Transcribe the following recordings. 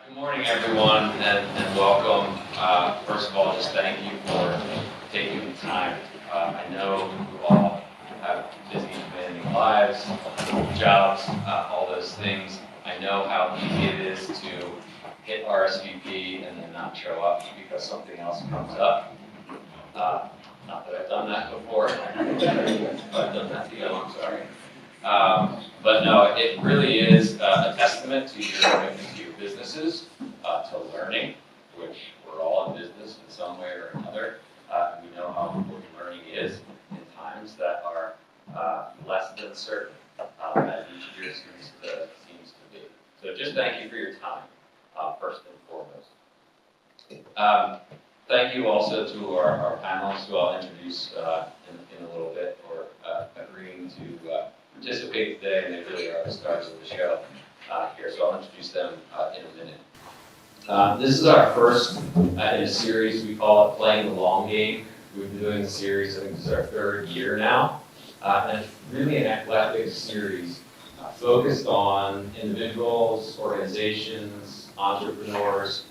Good morning, everyone, and welcome. First of all, just thank you for taking the time. I know you all have busy, demanding lives, jobs, all those things. I know how easy it is to hit RSVP and then not show up because something else comes up. Not that I've done that before. I've done that to you, I'm sorry. But no, it really is a testament to your commitment to your businesses, to learning, which we're all in business in some way or another. We know how important learning is in times that are less than certain, as each year seems to be. So just thank you for your time, first and foremost. Thank you also to our panelists, who I'll introduce in a little bit, for agreeing to participate today, and they really are the stars of the show here, so I'll introduce them in a minute. This is our first in a series. We call it Playing the Long Game. We've been doing the series, I think this is our third year now, and it's really an eclectic series focused on individuals, organizations, entrepreneurs,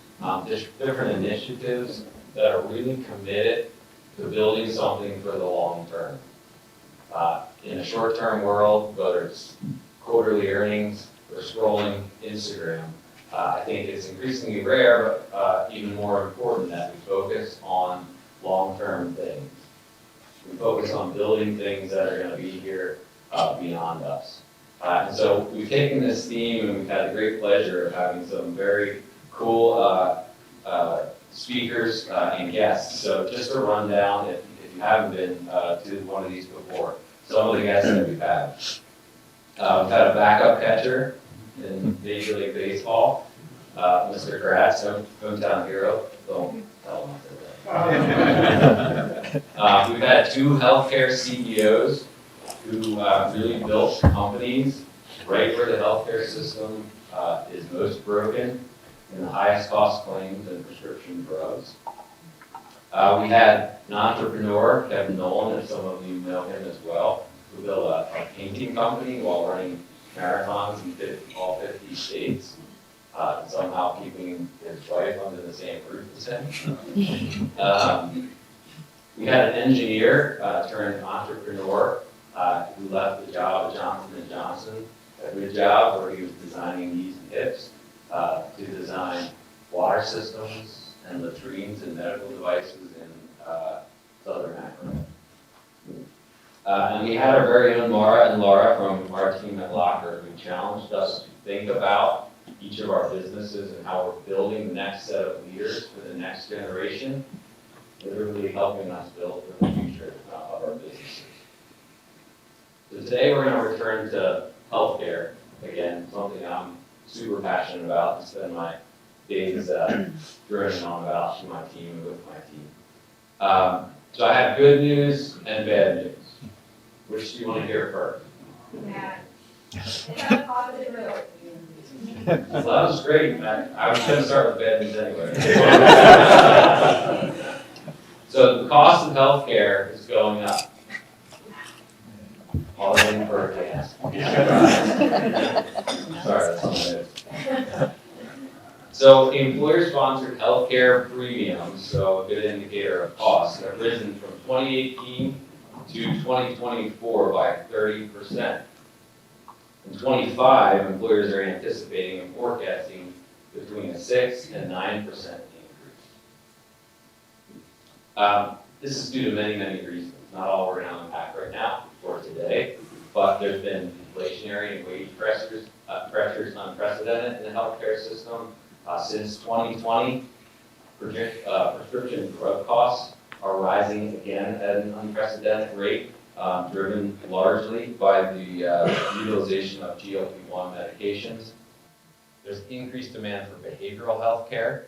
different initiatives that are really committed to building something for the long term. In a short-term world, whether it's quarterly earnings or scrolling Instagram, I think it's increasingly rare, but even more important, that we focus on long-term things. We focus on building things that are going to be here beyond us. And so we've taken this theme, and we've had the great pleasure of having some very cool speakers and guests. So just a rundown, if you haven't been to one of these before, some of the guests that we've had. We've had a backup catcher in Major League Baseball, Mr. Gratz, hometown hero. Don't tell him I said that. We've had two healthcare CEOs who really built companies right where the healthcare system is most broken, in the highest cost claims and prescription drugs. We had an entrepreneur, Kevin Nolan, and some of you know him as well, who built a painting company while running marathons in all 50 states, and somehow keeping his wife under the same roof as him. We had an engineer turned entrepreneur who left the job at Johnson & Johnson, a good job where he was designing knees and hips, to design water systems and latrines and medical devices in Southern Africa. And we had our very own Mara and Laura from our team at Locker, who challenged us to think about each of our businesses and how we're building the next set of leaders for the next generation, literally helping us build for the future of our businesses. So today we're going to return to healthcare, again, something I'm super passionate about and spend my days droning on about to my team and with my team. So I have good news and bad news. Which do you want to hear first? Yeah. It's a positive note. Well, that was great. I was going to start with bad news anyway. So the cost of healthcare is going up. All waiting for a gas. Sorry, that's all it is. So employer-sponsored healthcare premiums, so a good indicator of costs, have risen from 2018 to 2024 by 30%. In 25, employers are anticipating and forecasting between a 6 and 9% increase. This is due to many, many reasons. Not all we're going to unpack right now for today, but there's been inflationary and wage pressures unprecedented in the healthcare system. Since 2020, prescription drug costs are rising again at an unprecedented rate, driven largely by the utilization of GLP-1 medications. There's increased demand for behavioral health care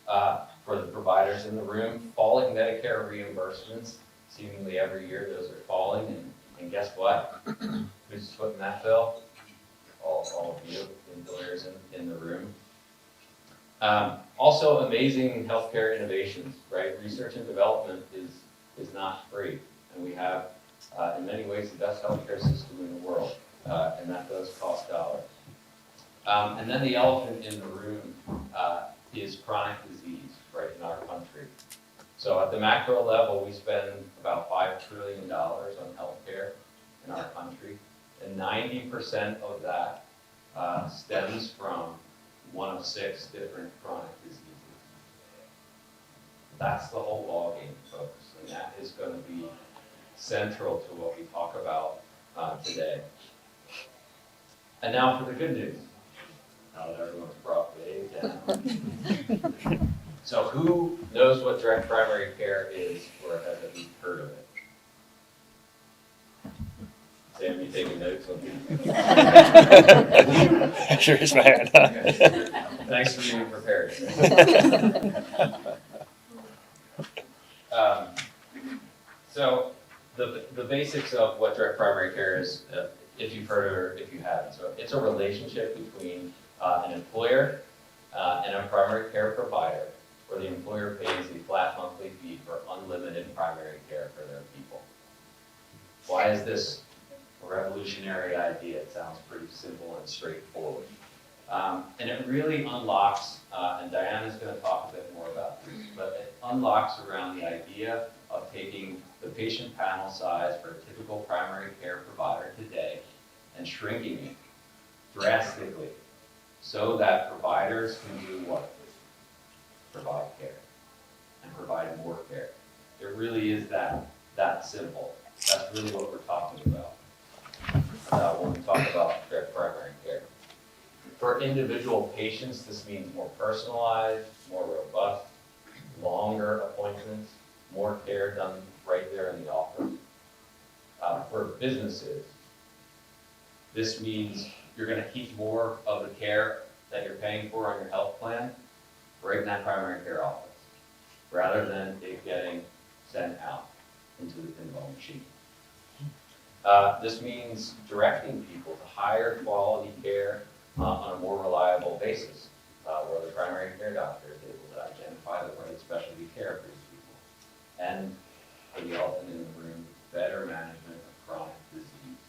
for the providers in the room. Falling Medicare reimbursements, seemingly every year those are falling, and guess what? Who's footing that bill? All of you employers in the room. Also, amazing healthcare innovations, right? Research and development is not free, and we have, in many ways, the best healthcare system in the world, and that does cost dollars. And then the elephant in the room is chronic disease, right, in our country. So at the macro level, we spend about $5 trillion on healthcare in our country, and 90% of that stems from one of 6 different chronic diseases. That's the whole ballgame, folks, and that is going to be central to what we talk about today. And now for the good news. Now that everyone's brought Dave down. So who knows what direct primary care is or has at least heard of it? Sam, you taking notes on these? Sure is my hand. Thanks for being prepared. So the basics of what direct primary care is, if you've heard it or if you haven't. So it's a relationship between an employer and a primary care provider, where the employer pays a flat monthly fee for unlimited primary care for their people. Why is this a revolutionary idea? It sounds pretty simple and straightforward. And it really unlocks, and Diana's going to talk a bit more about this, but it unlocks around the idea of taking the patient panel size for a typical primary care provider today and shrinking it drastically so that providers can do what? Provide care and provide more care. It really is that simple. That's really what we're talking about when we talk about direct primary care. For individual patients, this means more personalized, more robust, longer appointments, more care done right there in the office. For businesses, this means you're going to keep more of the care that you're paying for on your health plan right in that primary care office, rather than it getting sent out into the pinball machine. This means directing people to higher quality care on a more reliable basis, where the primary care doctor is able to identify the right specialty care for these people. And for the elephant in the room, better management of chronic disease.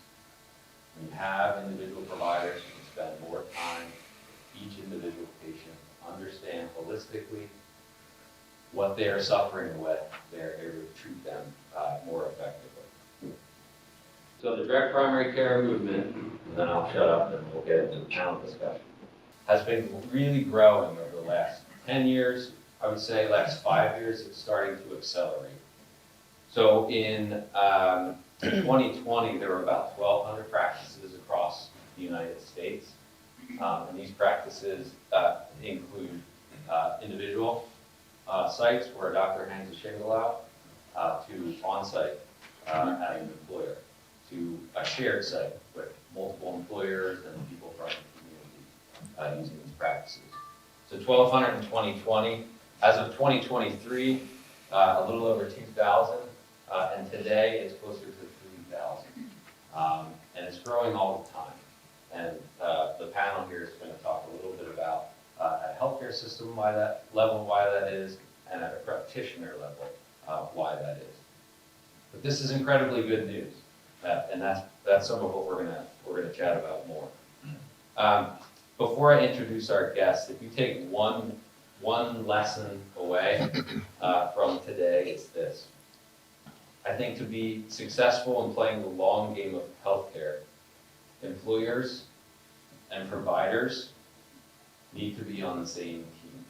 When you have individual providers who can spend more time with each individual patient, understand holistically what they are suffering with, they're able to treat them more effectively. So the direct primary care movement, and then I'll shut up and we'll get into the panel discussion, has been really growing over the last 10 years. I would say last 5 years, it's starting to accelerate. So in 2020, there were about 1,200 practices across the United States. And these practices include individual sites where a doctor hangs a shingle out, to on-site at an employer, to a shared site with multiple employers and people from the community using these practices. So 1,200 in 2020. As of 2023, a little over 2,000, and today it's closer to 3,000. And it's growing all the time. And the panel here is going to talk a little bit about at a healthcare system why that is, and at a practitioner level why that is. But this is incredibly good news, and that's some of what we're gonna chat about more. Before I introduce our guests, if you take one lesson away from today, it's this. I think to be successful in playing the long game of healthcare, employers and providers need to be on the same team.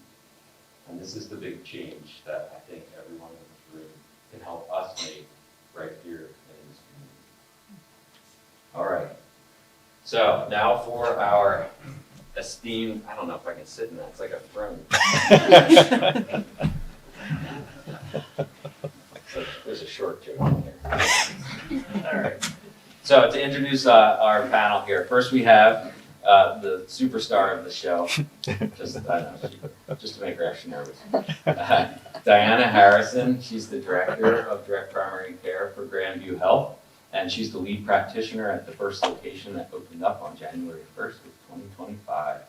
And this is the big change that I think everyone in this room can help us make right here in this community. All right. So now for our esteemed, I don't know if I can sit in that, it's like a throne. So there's a short joke in there. All right. So to introduce our panel here, first we have the superstar of the show, just to make her extra nervous. Diana Harrison, she's the director of direct primary care for Grandview Health, and she's the lead practitioner at the first location that opened up on January 1st of 2025.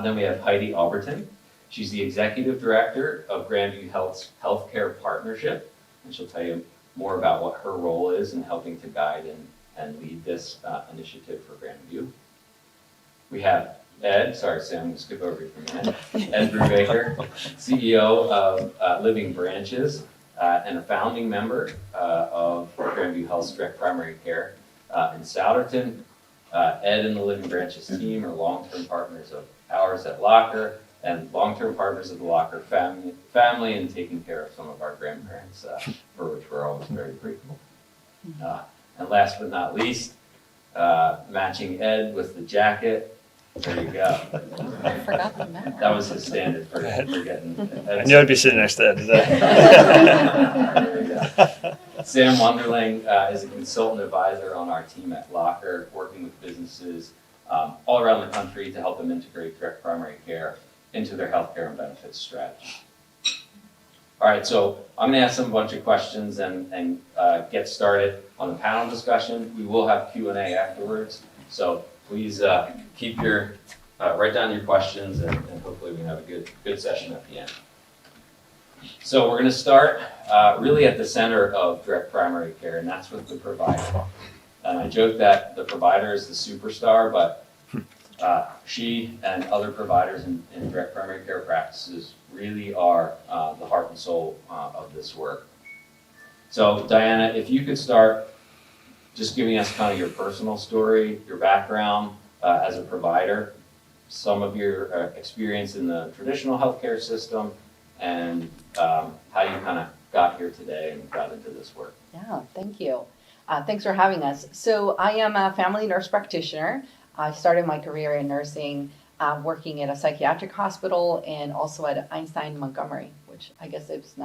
Then we have Heidi Alberton. She's the executive director of Grandview Health's Healthcare Partnership, and she'll tell you more about what her role is in helping to guide and lead this initiative for Grandview. We have Ed, sorry Sam, I'm going to skip over you for a minute. Ed Brubaker, CEO of Living Branches and a founding member of Grandview Health's Direct Primary Care in Souderton. Ed and the Living Branches team are long-term partners of ours at Locker and long-term partners of the Locker family in taking care of some of our grandparents, for which we're always very grateful. And last but not least, matching Ed with the jacket. There you go. I forgot the memo. That was his standard for getting. I knew I'd be sitting next to Ed today. There you go. Sam Wonderling is a consultant advisor on our team at Locker, working with businesses all around the country to help them integrate direct primary care into their healthcare and benefits strategy. All right, so I'm going to ask them a bunch of questions and get started on the panel discussion. We will have Q&A afterwards, so please keep your write down your questions, and hopefully we have a good session at the end. So we're going to start really at the center of direct primary care, and that's with the provider. And I joke that the provider is the superstar, but she and other providers in direct primary care practices really are the heart and soul of this work. So Diana, if you could start just giving us kind of your personal story, your background as a provider, some of your experience in the traditional healthcare system, and how you kind of got here today and got into this work. Yeah, thank you. Thanks for having us. So I am a family nurse practitioner. I started my career in nursing, working at a psychiatric hospital and also at Einstein Montgomery, which I guess it's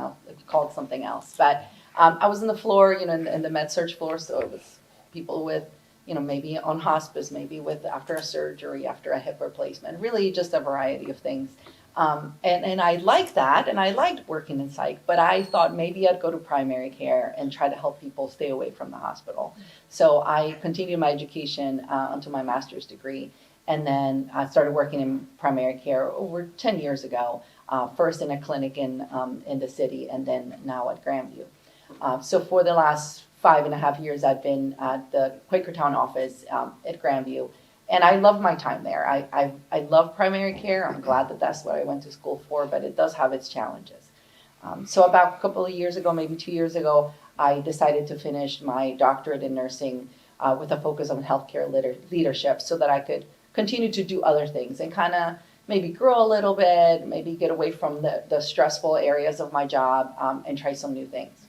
called something else. But I was in the floor, in the med surg floor, so it was people with, maybe on hospice, maybe with after a surgery, after a hip replacement, really just a variety of things. And I liked that, and I liked working in psych, but I thought maybe I'd go to primary care and try to help people stay away from the hospital. So I continued my education until my master's degree, and then I started working in primary care over 10 years ago, first in a clinic in the city, and then now at Grandview. So for the last 5.5 years, I've been at the Quakertown office at Grandview. And I love my time there. I love primary care. I'm glad that that's what I went to school for, but it does have its challenges. So about a couple of years ago, maybe 2 years ago, I decided to finish my doctorate in nursing with a focus on healthcare leadership so that I could continue to do other things and kind of maybe grow a little bit, maybe get away from the stressful areas of my job and try some new things.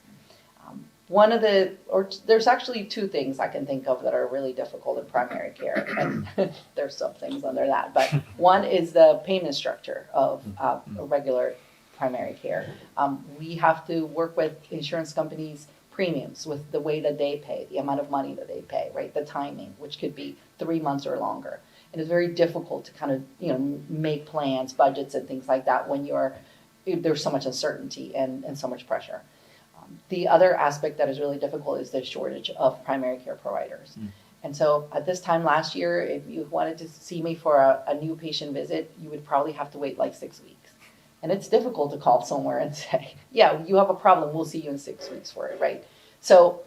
There's actually two things I can think of that are really difficult in primary care, and there's some things under that. But one is the payment structure of regular primary care. We have to work with insurance companies' premiums, with the way that they pay, the amount of money that they pay, right? The timing, which could be 3 months or longer. And it's very difficult to kind of, make plans, budgets, and things like that when there's so much uncertainty and so much pressure. The other aspect that is really difficult is the shortage of primary care providers. And so at this time last year, if you wanted to see me for a new patient visit, you would probably have to wait like 6 weeks. And it's difficult to call somewhere and say, yeah, you have a problem, we'll see you in 6 weeks for it, right? So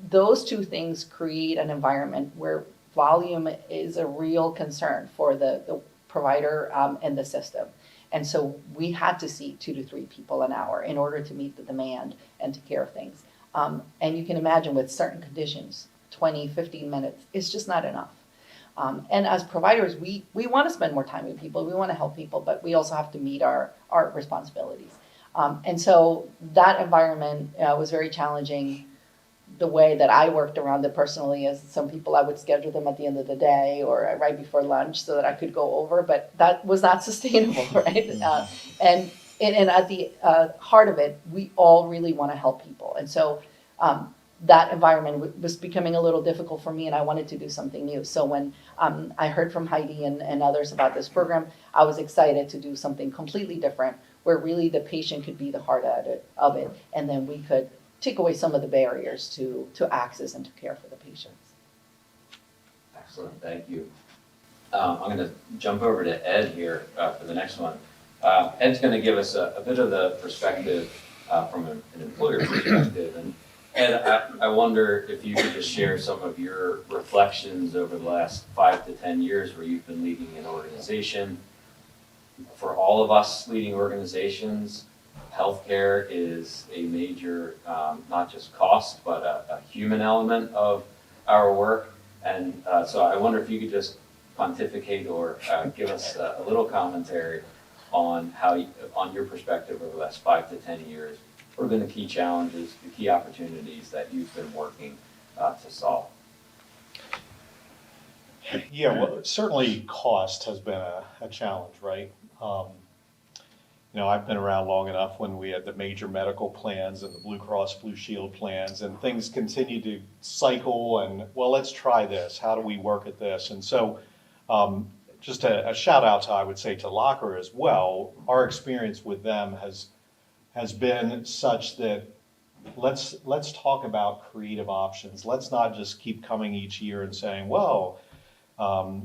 those two things create an environment where volume is a real concern for the provider and the system. And so we had to see 2 to 3 people an hour in order to meet the demand and take care of things. And you can imagine with certain conditions, 20, 15 minutes is just not enough. And as providers, we want to spend more time with people, we want to help people, but we also have to meet our responsibilities. And so that environment was very challenging. The way that I worked around it personally is some people I would schedule them at the end of the day or right before lunch so that I could go over, but that was not sustainable, right? And at the heart of it, we all really want to help people. And so that environment was becoming a little difficult for me, and I wanted to do something new. So when I heard from Heidi and others about this program, I was excited to do something completely different where really the patient could be the heart of it, and then we could take away some of the barriers to access and to care for the patients. Excellent, thank you. I'm going to jump over to Ed here for the next one. Ed's going to give us a bit of the perspective from an employer perspective, and And I wonder if you could just share some of your reflections over the last 5 to 10 years where you've been leading an organization. For all of us leading organizations, healthcare is a major, not just cost, but a human element of our work. And so I wonder if you could just pontificate or give us a little commentary on on your perspective over the last 5 to 10 years. What have been the key challenges, the key opportunities that you've been working to solve? Yeah, well, certainly cost has been a challenge, right? I've been around long enough when we had the major medical plans and the Blue Cross Blue Shield plans, and things continue to cycle and, well, let's try this. How do we work at this? And so just a shout out to, I would say, to Locker as well. Our experience with them has been such that let's talk about creative options. Let's not just keep coming each year and saying, well,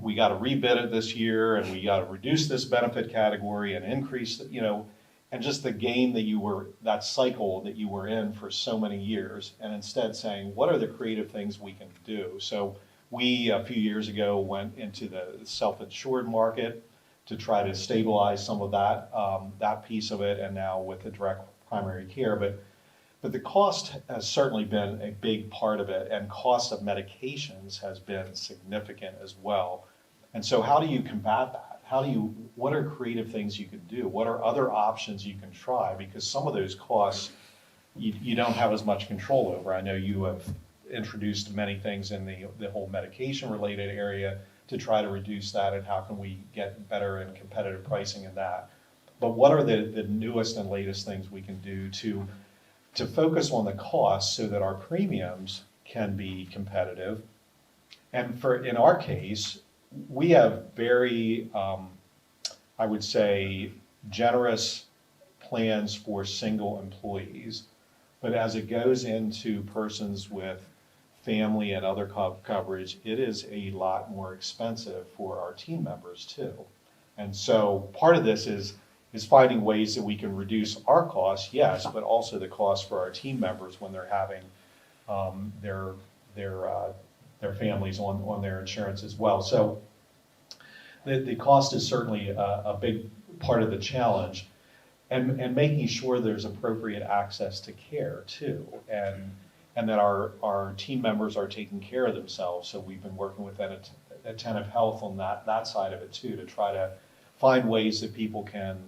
we got to rebid it this year, and we got to reduce this benefit category and increase, and just the game that cycle that you were in for so many years, and instead saying, what are the creative things we can do? So we, a few years ago, went into the self-insured market to try to stabilize some of that piece of it, and now with the direct primary care. But the cost has certainly been a big part of it, and cost of medications has been significant as well. And so how do you combat that? What are creative things you can do? What are other options you can try? Because some of those costs you don't have as much control over. I know you have introduced many things in the whole medication related area to try to reduce that, and how can we get better and competitive pricing in that. But what are the newest and latest things we can do to focus on the cost so that our premiums can be competitive? And in our case, we have very, I would say, generous plans for single employees. But as it goes into persons with family and other coverage, it is a lot more expensive for our team members too. And so part of this is finding ways that we can reduce our costs, yes, but also the cost for our team members when they're having their families on their insurance as well. So the cost is certainly a big part of the challenge, and making sure there's appropriate access to care too, and that our team members are taking care of themselves. So we've been working with Attentive Health on that side of it too, to try to find ways that people can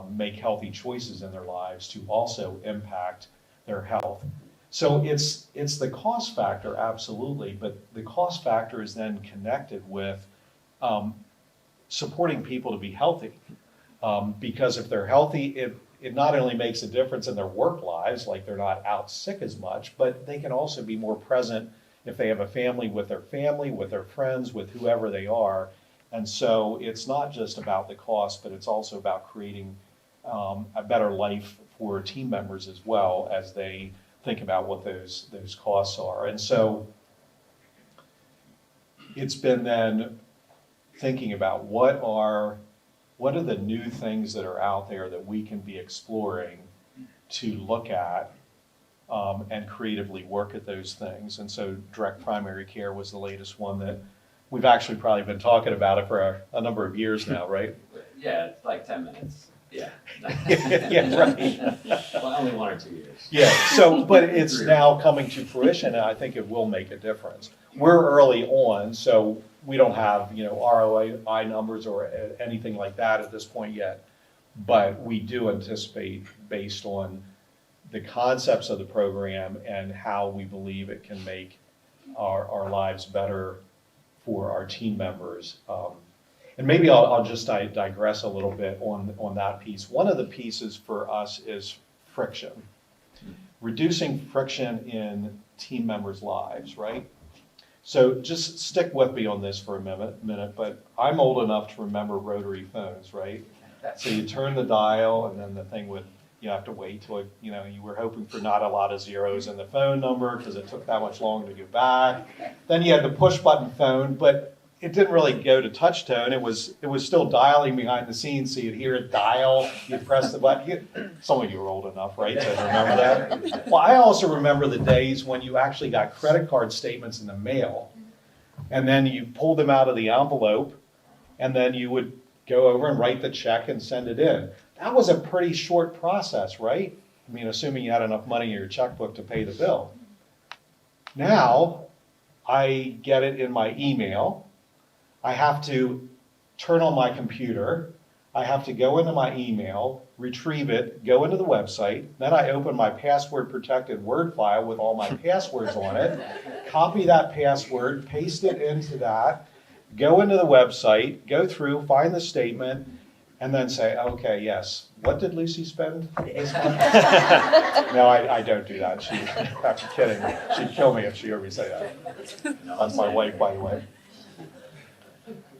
make healthy choices in their lives to also impact their health. So it's the cost factor, absolutely, but the cost factor is then connected with supporting people to be healthy. Because if they're healthy, it not only makes a difference in their work lives, like they're not out sick as much, but they can also be more present if they have a family, with their friends, with whoever they are. And so it's not just about the cost, but it's also about creating a better life for team members as well, as they think about what those costs are. And so it's been then thinking about what are the new things that are out there that we can be exploring to look at and creatively work at those things. And so direct primary care was the latest one that we've actually probably been talking about it for a number of years now, right? Yeah, it's like 10 minutes. Yeah. Yeah, right. Well, only 1 or 2 years. Yeah, so, but it's now coming to fruition, and I think it will make a difference. We're early on, so we don't have, ROI numbers or anything like that at this point yet. But we do anticipate, based on the concepts of the program and how we believe it can make our lives better for our team members. And maybe I'll just digress a little bit on that piece. One of the pieces for us is friction. Reducing friction in team members' lives, right? So just stick with me on this for a minute, but I'm old enough to remember rotary phones, right? So you turn the dial, and then the thing you have to wait till it, you were hoping for not a lot of zeros in the phone number because it took that much longer to get back. Then you had the push button phone, but it didn't really go to touch tone. It was still dialing behind the scenes, so you'd hear it dial, you'd press the button. Some of you are old enough, right, to remember that? Well, I also remember the days when you actually got credit card statements in the mail, and then you pulled them out of the envelope, and then you would go over and write the check and send it in. That was a pretty short process, right? I mean, assuming you had enough money in your checkbook to pay the bill. Now, I get it in my email. I have to turn on my computer. I have to go into my email, retrieve it, go into the website. Then I open my password protected Word file with all my passwords on it, copy that password, paste it into that, go into the website, go through, find the statement, and then say, okay, yes, what did Lucy spend this month? No, I don't do that. I'm kidding. She'd kill me if she heard me say that. That's my wife, by the way.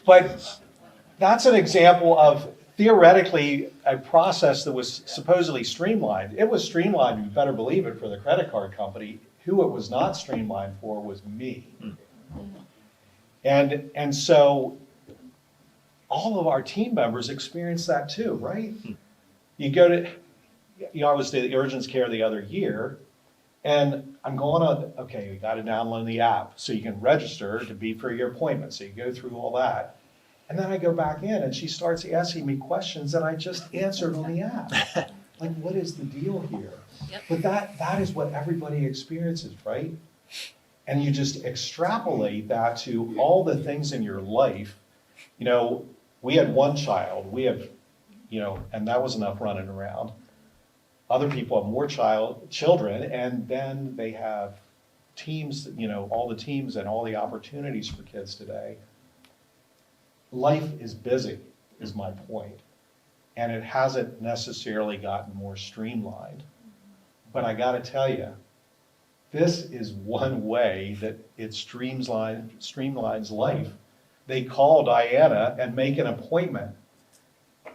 But that's an example of theoretically a process that was supposedly streamlined. It was streamlined, you better believe it, for the credit card company. Who it was not streamlined for was me. And so all of our team members experience that too, right? You go to, I was the urgent care the other year, and I'm going on, okay, you got to download the app so you can register to be for your appointment. So you go through all that. And then I go back in and she starts asking me questions that I just answered on the app. Like, what is the deal here? Yep. But that is what everybody experiences, right? And you just extrapolate that to all the things in your life. You know, we had one child, and that was enough running around. Other people have more children, and then they have teams, all the teams and all the opportunities for kids today. Life is busy, is my point. And it hasn't necessarily gotten more streamlined. But I gotta tell you, this is one way that it streamlines life. They call Diana and make an appointment.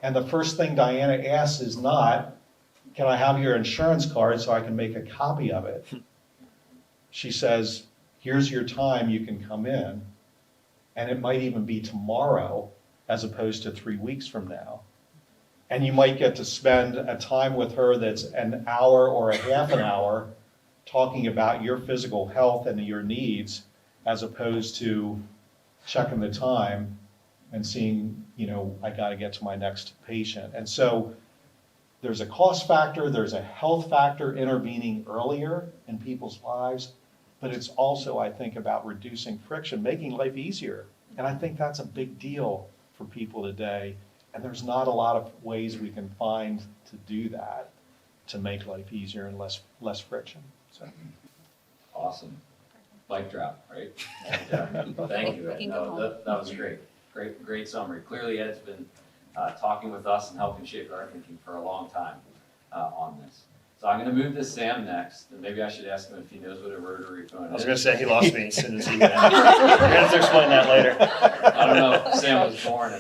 And the first thing Diana asks is not, can I have your insurance card so I can make a copy of it? She says, here's your time, you can come in. And it might even be tomorrow as opposed to 3 weeks from now. And you might get to spend a time with her that's an hour or a half an hour talking about your physical health and your needs as opposed to checking the time and seeing, I got to get to my next patient. And so there's a cost factor, there's a health factor intervening earlier in people's lives, but it's also, I think, about reducing friction, making life easier. And I think that's a big deal for people today. And there's not a lot of ways we can find to do that, to make life easier and less friction. So. Awesome. Mic drop, right? And, thank you, Ed. No, that was great. Great summary. Clearly, Ed's been talking with us and helping shape our thinking for a long time on this. So I'm going to move to Sam next, and maybe I should ask him if he knows what a rotary phone is. I was going to say he lost me as soon as he You're going to have to explain that later. I don't know if Sam was born at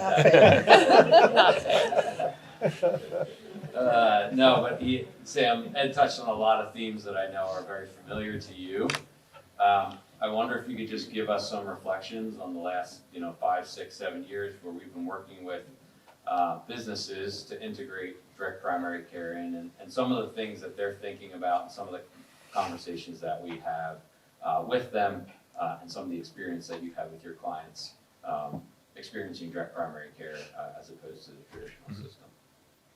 that. No, but Ed touched on a lot of themes that I know are very familiar to you. I wonder if you could just give us some reflections on the last 5, 6, 7 years where we've been working with businesses to integrate direct primary care in, and some of the things that they're thinking about, and some of the conversations that we have with them, and some of the experience that you've had with your clients experiencing direct primary care as opposed to the traditional system.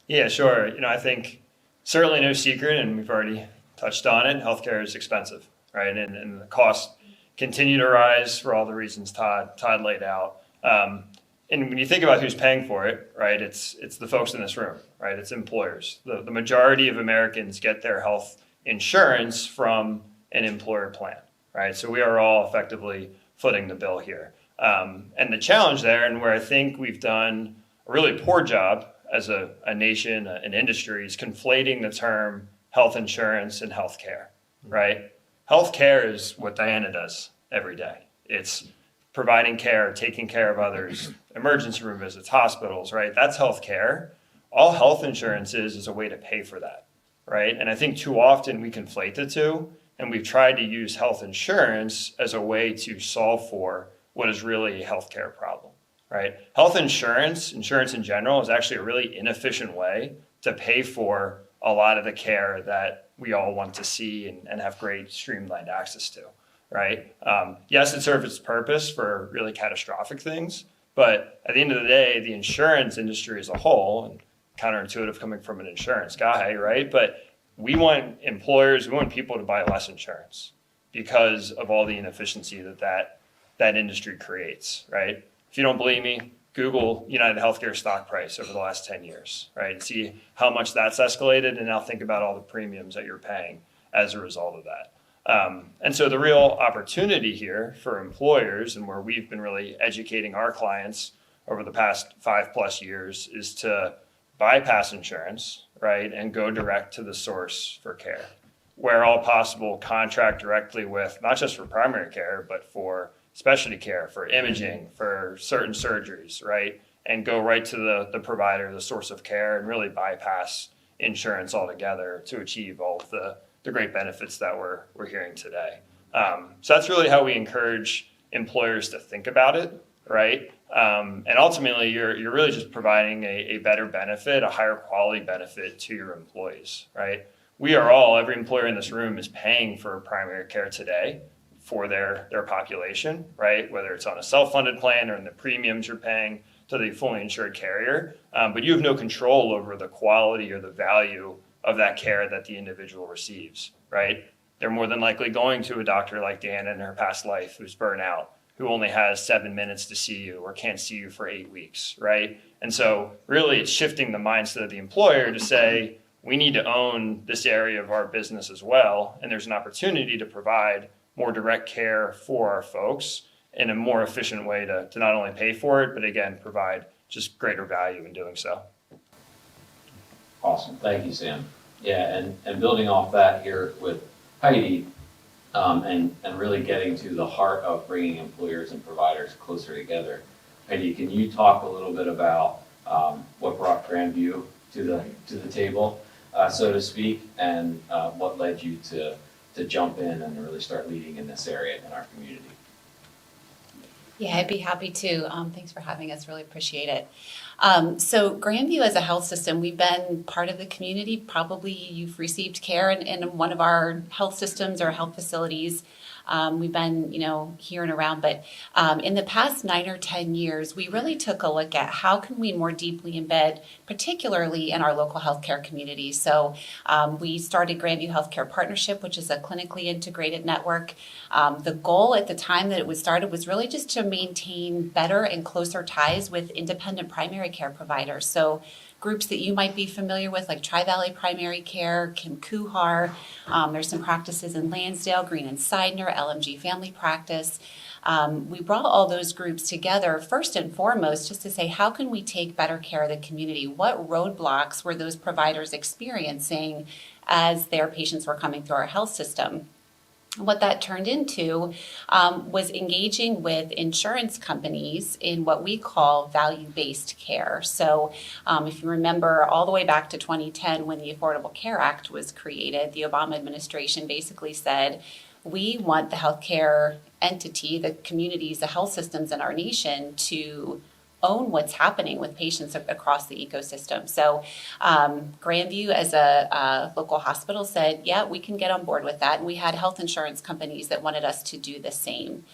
Yeah, sure. I think certainly no secret, and we've already touched on it, healthcare is expensive, right? And the costs continue to rise for all the reasons Todd laid out. And when you think about who's paying for it, right, it's the folks in this room, right? It's employers. The majority of Americans get their health insurance from an employer plan, right? So we are all effectively footing the bill here. And the challenge there, and where I think we've done a really poor job as a nation, an industry, is conflating the term health insurance and health care, right? Health care is what Diana does every day. It's providing care, taking care of others, emergency room visits, hospitals, right? That's health care. All health insurance is a way to pay for that, right? And I think too often we conflate the two, and we've tried to use health insurance as a way to solve for what is really a healthcare problem, right? Health insurance in general, is actually a really inefficient way to pay for a lot of the care that we all want to see and have great streamlined access to, right? Yes, it serves its purpose for really catastrophic things, but at the end of the day, the insurance industry as a whole, and counterintuitive coming from an insurance guy, right? But we want people to buy less insurance because of all the inefficiency that industry creates, right? If you don't believe me, Google United Healthcare stock price over the last 10 years, right? And see how much that's escalated, and now think about all the premiums that you're paying as a result of that. And so the real opportunity here for employers, and where we've been really educating our clients over the past 5+ years, is to bypass insurance, right, and go direct to the source for care. Where all possible, contract directly with, not just for primary care, but for specialty care, for imaging, for certain surgeries, right? And go right to the provider, the source of care, and really bypass insurance altogether to achieve all of the great benefits that we're hearing today. So that's really how we encourage employers to think about it, right? And ultimately, you're really just providing a better benefit, a higher quality benefit to your employees, right? Every employer in this room is paying for primary care today for their population, right? Whether it's on a self-funded plan or in the premiums you're paying to the fully insured carrier. But you have no control over the quality or the value of that care that the individual receives, right? They're more than likely going to a doctor like Dan in her past life who's burnt out, who only has 7 minutes to see you or can't see you for 8 weeks, right? And so really it's shifting the mindset of the employer to say, we need to own this area of our business as well. And there's an opportunity to provide more direct care for our folks in a more efficient way to not only pay for it, but again, provide just greater value in doing so. Awesome. Thank you, Sam. Yeah, and building off that here with Heidi, and really getting to the heart of bringing employers and providers closer together. Heidi, can you talk a little bit about what brought Grandview to the table, so to speak, and what led you to jump in and really start leading in this area in our community? Yeah, I'd be happy to. Thanks for having us. Really appreciate it. So Grandview as a health system, we've been part of the community. Probably you've received care in one of our health systems or health facilities. We've been, here and around, but in the past 9 or 10 years, we really took a look at how can we more deeply embed, particularly in our local healthcare community. So we started Grandview Healthcare Partnership, which is a clinically integrated network. The goal at the time that it was started was really just to maintain better and closer ties with independent primary care providers. So groups that you might be familiar with, like Tri-Valley Primary Care, Kim Kuhar. There's some practices in Lansdale, Green and Seidner, LMG Family Practice. We brought all those groups together first and foremost just to say, how can we take better care of the community? What roadblocks were those providers experiencing as their patients were coming through our health system? What that turned into was engaging with insurance companies in what we call value-based care. So if you remember all the way back to 2010 when the Affordable Care Act was created, the Obama administration basically said, we want the healthcare entity, the communities, the health systems in our nation to own what's happening with patients across the ecosystem. So Grandview as a local hospital said, yeah, we can get on board with that. And we had health insurance companies that wanted us to do the same.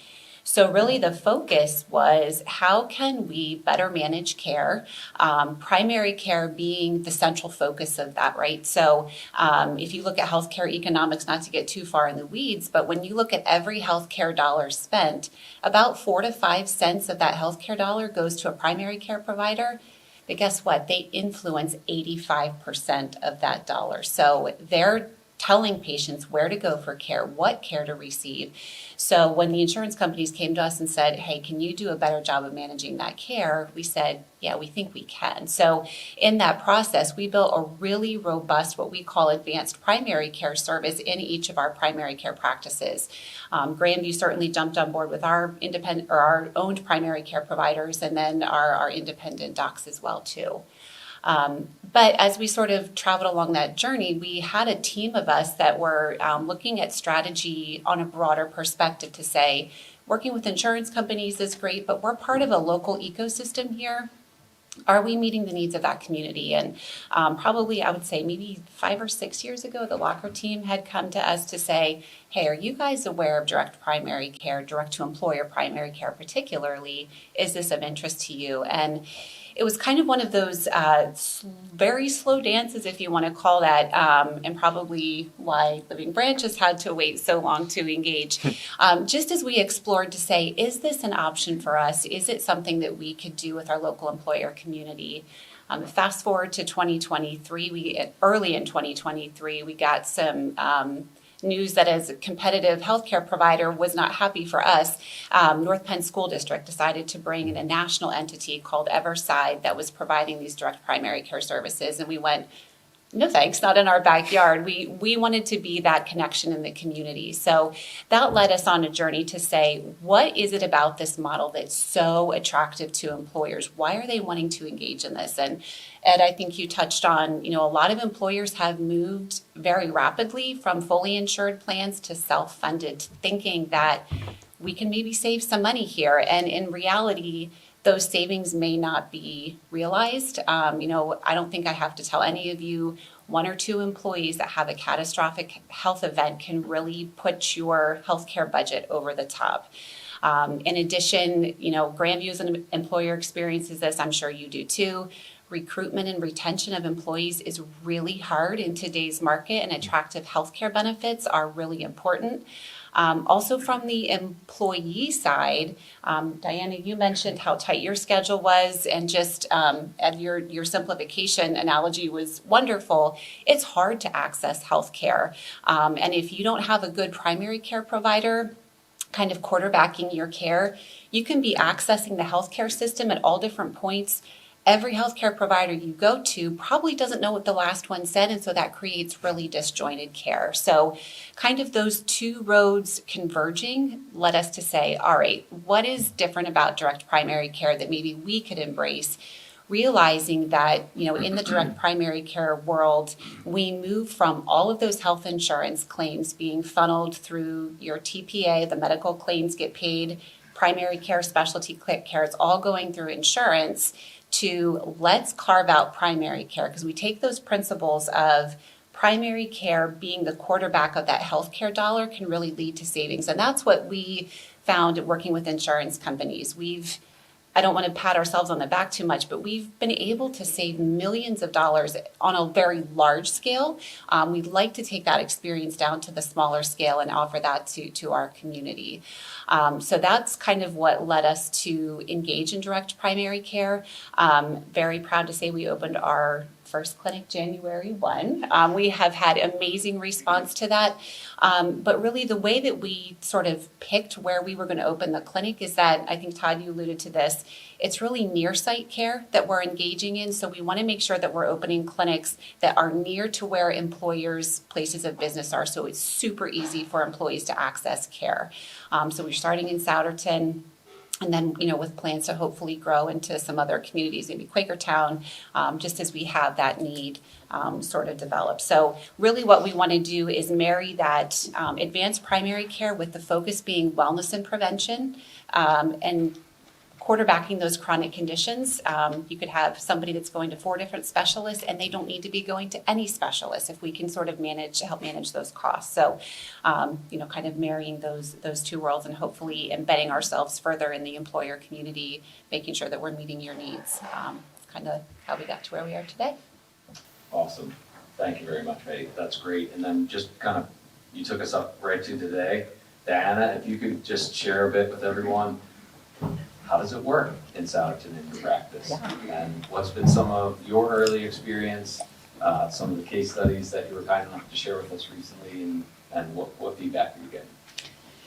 So really the focus was how can we better manage care, primary care being the central focus of that, right? So if you look at healthcare economics, not to get too far in the weeds, but when you look at every healthcare dollar spent, about 4 to 5 cents of that healthcare dollar goes to a primary care provider. But guess what? They influence 85% of that dollar. So they're telling patients where to go for care, what care to receive. So when the insurance companies came to us and said, hey, can you do a better job of managing that care? We said, yeah, we think we can. So in that process, we built a really robust, what we call advanced primary care service in each of our primary care practices. Grandview certainly jumped on board with our independent or our owned primary care providers, and then our independent docs as well too. But as we sort of traveled along that journey, we had a team of us that were looking at strategy on a broader perspective to say, working with insurance companies is great, but we're part of a local ecosystem here. Are we meeting the needs of that community? And probably, I would say maybe 5 or 6 years ago, the Locker team had come to us to say, hey, are you guys aware of direct primary care, direct to employer primary care particularly? Is this of interest to you? And it was kind of one of those very slow dances, if you want to call that, and probably why Living Branches had to wait so long to engage. Just as we explored to say, is this an option for us? Is it something that we could do with our local employer community? Fast forward to 2023, early in 2023, we got some news that as a competitive healthcare provider was not happy for us. North Penn School District decided to bring in a national entity called Everside that was providing these direct primary care services. And we went, no thanks, not in our backyard. We wanted to be that connection in the community. So that led us on a journey to say, what is it about this model that's so attractive to employers? Why are they wanting to engage in this? And Ed, I think you touched on, a lot of employers have moved very rapidly from fully insured plans to self-funded, thinking that we can maybe save some money here. And in reality, those savings may not be realized. I don't think I have to tell any of you, 1 or 2 employees that have a catastrophic health event can really put your healthcare budget over the top. In addition, Grandview as an employer experiences this, I'm sure you do too. Recruitment and retention of employees is really hard in today's market, and attractive healthcare benefits are really important. Also from the employee side, Diana, you mentioned how tight your schedule was, and just Ed, your simplification analogy was wonderful. It's hard to access healthcare, and if you don't have a good primary care provider kind of quarterbacking your care, you can be accessing the healthcare system at all different points. Every healthcare provider you go to probably doesn't know what the last one said, and so that creates really disjointed care. So kind of those 2 roads converging led us to say, all right, what is different about direct primary care that maybe we could embrace, realizing that, in the direct primary care world, we move from all of those health insurance claims being funneled through your TPA, the medical claims get paid, primary care, specialty care, it's all going through insurance, to let's carve out primary care, because we take those principles of primary care being the quarterback of that healthcare dollar can really lead to savings. And that's what we found working with insurance companies. I don't want to pat ourselves on the back too much, but we've been able to save millions of dollars on a very large scale. We'd like to take that experience down to the smaller scale and offer that to our community. So that's kind of what led us to engage in direct primary care. Very proud to say we opened our first clinic January 1. We have had amazing response to that. But really the way that we sort of picked where we were going to open the clinic is that, I think Todd, you alluded to this, it's really near site care that we're engaging in. So we want to make sure that we're opening clinics that are near to where employers' places of business are. So it's super easy for employees to access care. So we're starting in Souderton. And then, with plans to hopefully grow into some other communities, maybe Quakertown, just as we have that need sort of develop. So really what we want to do is marry that advanced primary care with the focus being wellness and prevention, and quarterbacking those chronic conditions. You could have somebody that's going to 4 different specialists and they don't need to be going to any specialist if we can sort of help manage those costs. So, kind of marrying those 2 worlds and hopefully embedding ourselves further in the employer community, making sure that we're meeting your needs. Kind of how we got to where we are today. Awesome. Thank you very much, Faith. That's great. And then just kind of, you took us up right to today. Diana, if you could just share a bit with everyone, how does it work in Souderton in your practice? Yeah. And what's been some of your early experience, some of the case studies that you were kind enough to share with us recently, and what feedback are you getting?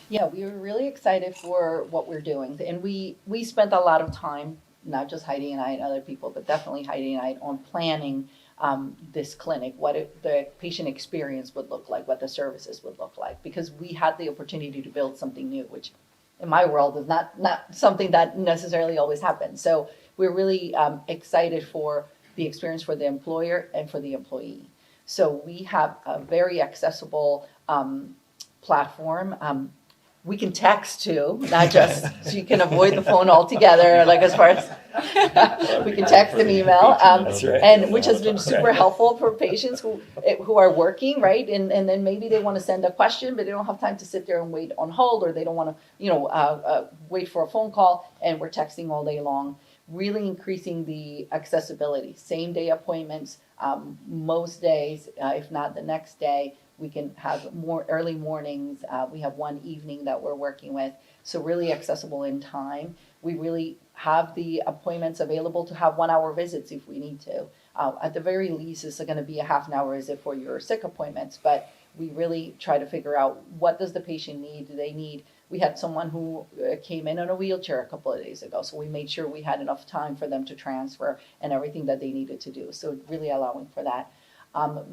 Yeah, we were really excited for what we're doing. And we spent a lot of time, not just Heidi and I and other people, but definitely Heidi and I, on planning this clinic, what the patient experience would look like, what the services would look like, because we had the opportunity to build something new, which in my world is not something that necessarily always happens. So we're really excited for the experience for the employer and for the employee. So we have a very accessible platform. We can text too, not just, so you can avoid the phone altogether, like as far as, we can text and email. That's right. And which has been super helpful for patients who are working, right? And then maybe they want to send a question, but they don't have time to sit there and wait on hold, or they don't want to, wait for a phone call, and we're texting all day long. Really increasing the accessibility, same day appointments, most days, if not the next day. We can have more early mornings. We have one evening that we're working with. So really accessible in time. We really have the appointments available to have 1 hour visits if we need to. At the very least, it's going to be a half an hour visit for your sick appointments, but we really try to figure out, what does the patient need? Do they need? We had someone who came in a wheelchair a couple of days ago, so we made sure we had enough time for them to transfer and everything that they needed to do. So really allowing for that.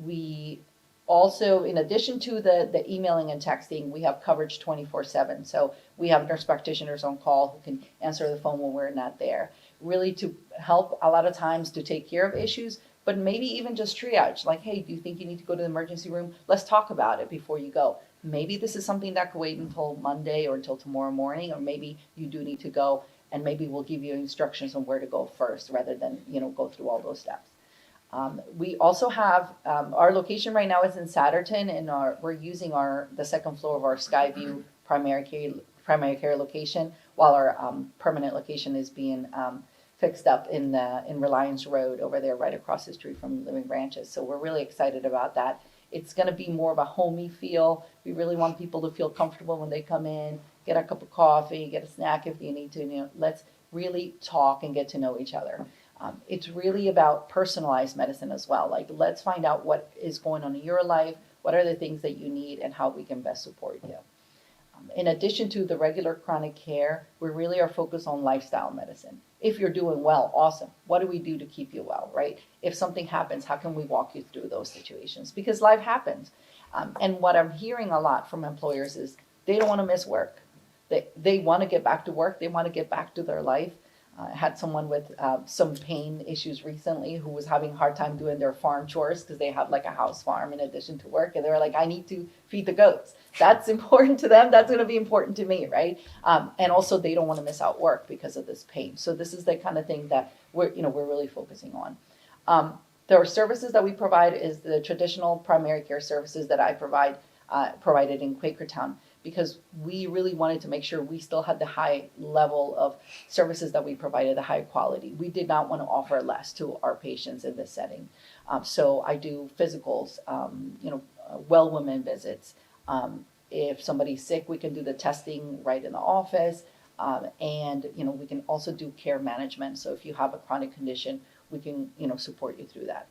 We also, in addition to the emailing and texting, we have coverage 24/7. So we have nurse practitioners on call who can answer the phone when we're not there. Really to help a lot of times to take care of issues, but maybe even just triage. Like, hey, do you think you need to go to the emergency room? Let's talk about it before you go. Maybe this is something that could wait until Monday or until tomorrow morning, or maybe you do need to go, and maybe we'll give you instructions on where to go first rather than, go through all those steps. We also have, our location right now is in Satterton, and we're using the second floor of our Skyview primary care location, while our permanent location is being fixed up in Reliance Road over there, right across the street from Living Branches. So we're really excited about that. It's going to be more of a homey feel. We really want people to feel comfortable when they come in, get a cup of coffee, get a snack if you need to. Let's really talk and get to know each other. It's really about personalized medicine as well. Like, let's find out what is going on in your life, what are the things that you need, and how we can best support you. In addition to the regular chronic care, we really are focused on lifestyle medicine. If you're doing well, awesome. What do we do to keep you well, right? If something happens, how can we walk you through those situations? Because life happens. And what I'm hearing a lot from employers is they don't want to miss work. They want to get back to work. They want to get back to their life. I had someone with some pain issues recently who was having a hard time doing their farm chores because they have like a house farm in addition to work. And they were like, I need to feed the goats. That's important to them. That's going to be important to me, right? And also they don't want to miss out work because of this pain. So this is the kind of thing that we're really focusing on. There are services that we provide is the traditional primary care services that I provided in Quakertown, because we really wanted to make sure we still had the high level of services that we provided, the high quality. We did not want to offer less to our patients in this setting. So I do physicals, well women visits. If somebody's sick, we can do the testing right in the office. And we can also do care management. So if you have a chronic condition, we can, support you through that.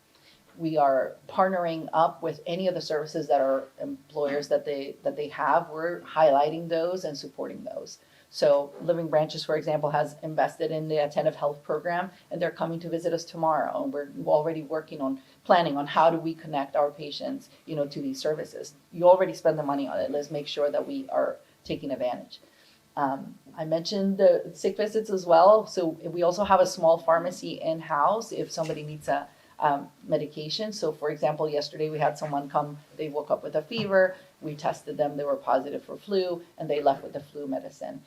We are partnering up with any of the services that our employers that they have. We're highlighting those and supporting those. So Living Branches, for example, has invested in the Attentive Health Program, and they're coming to visit us tomorrow. And we're already planning on how do we connect our patients, to these services. You already spend the money on it. Let's make sure that we are taking advantage. I mentioned the sick visits as well. So we also have a small pharmacy in-house if somebody needs a medication. So for example, yesterday we had someone come, they woke up with a fever, we tested them, they were positive for flu, and they left with the flu medicine,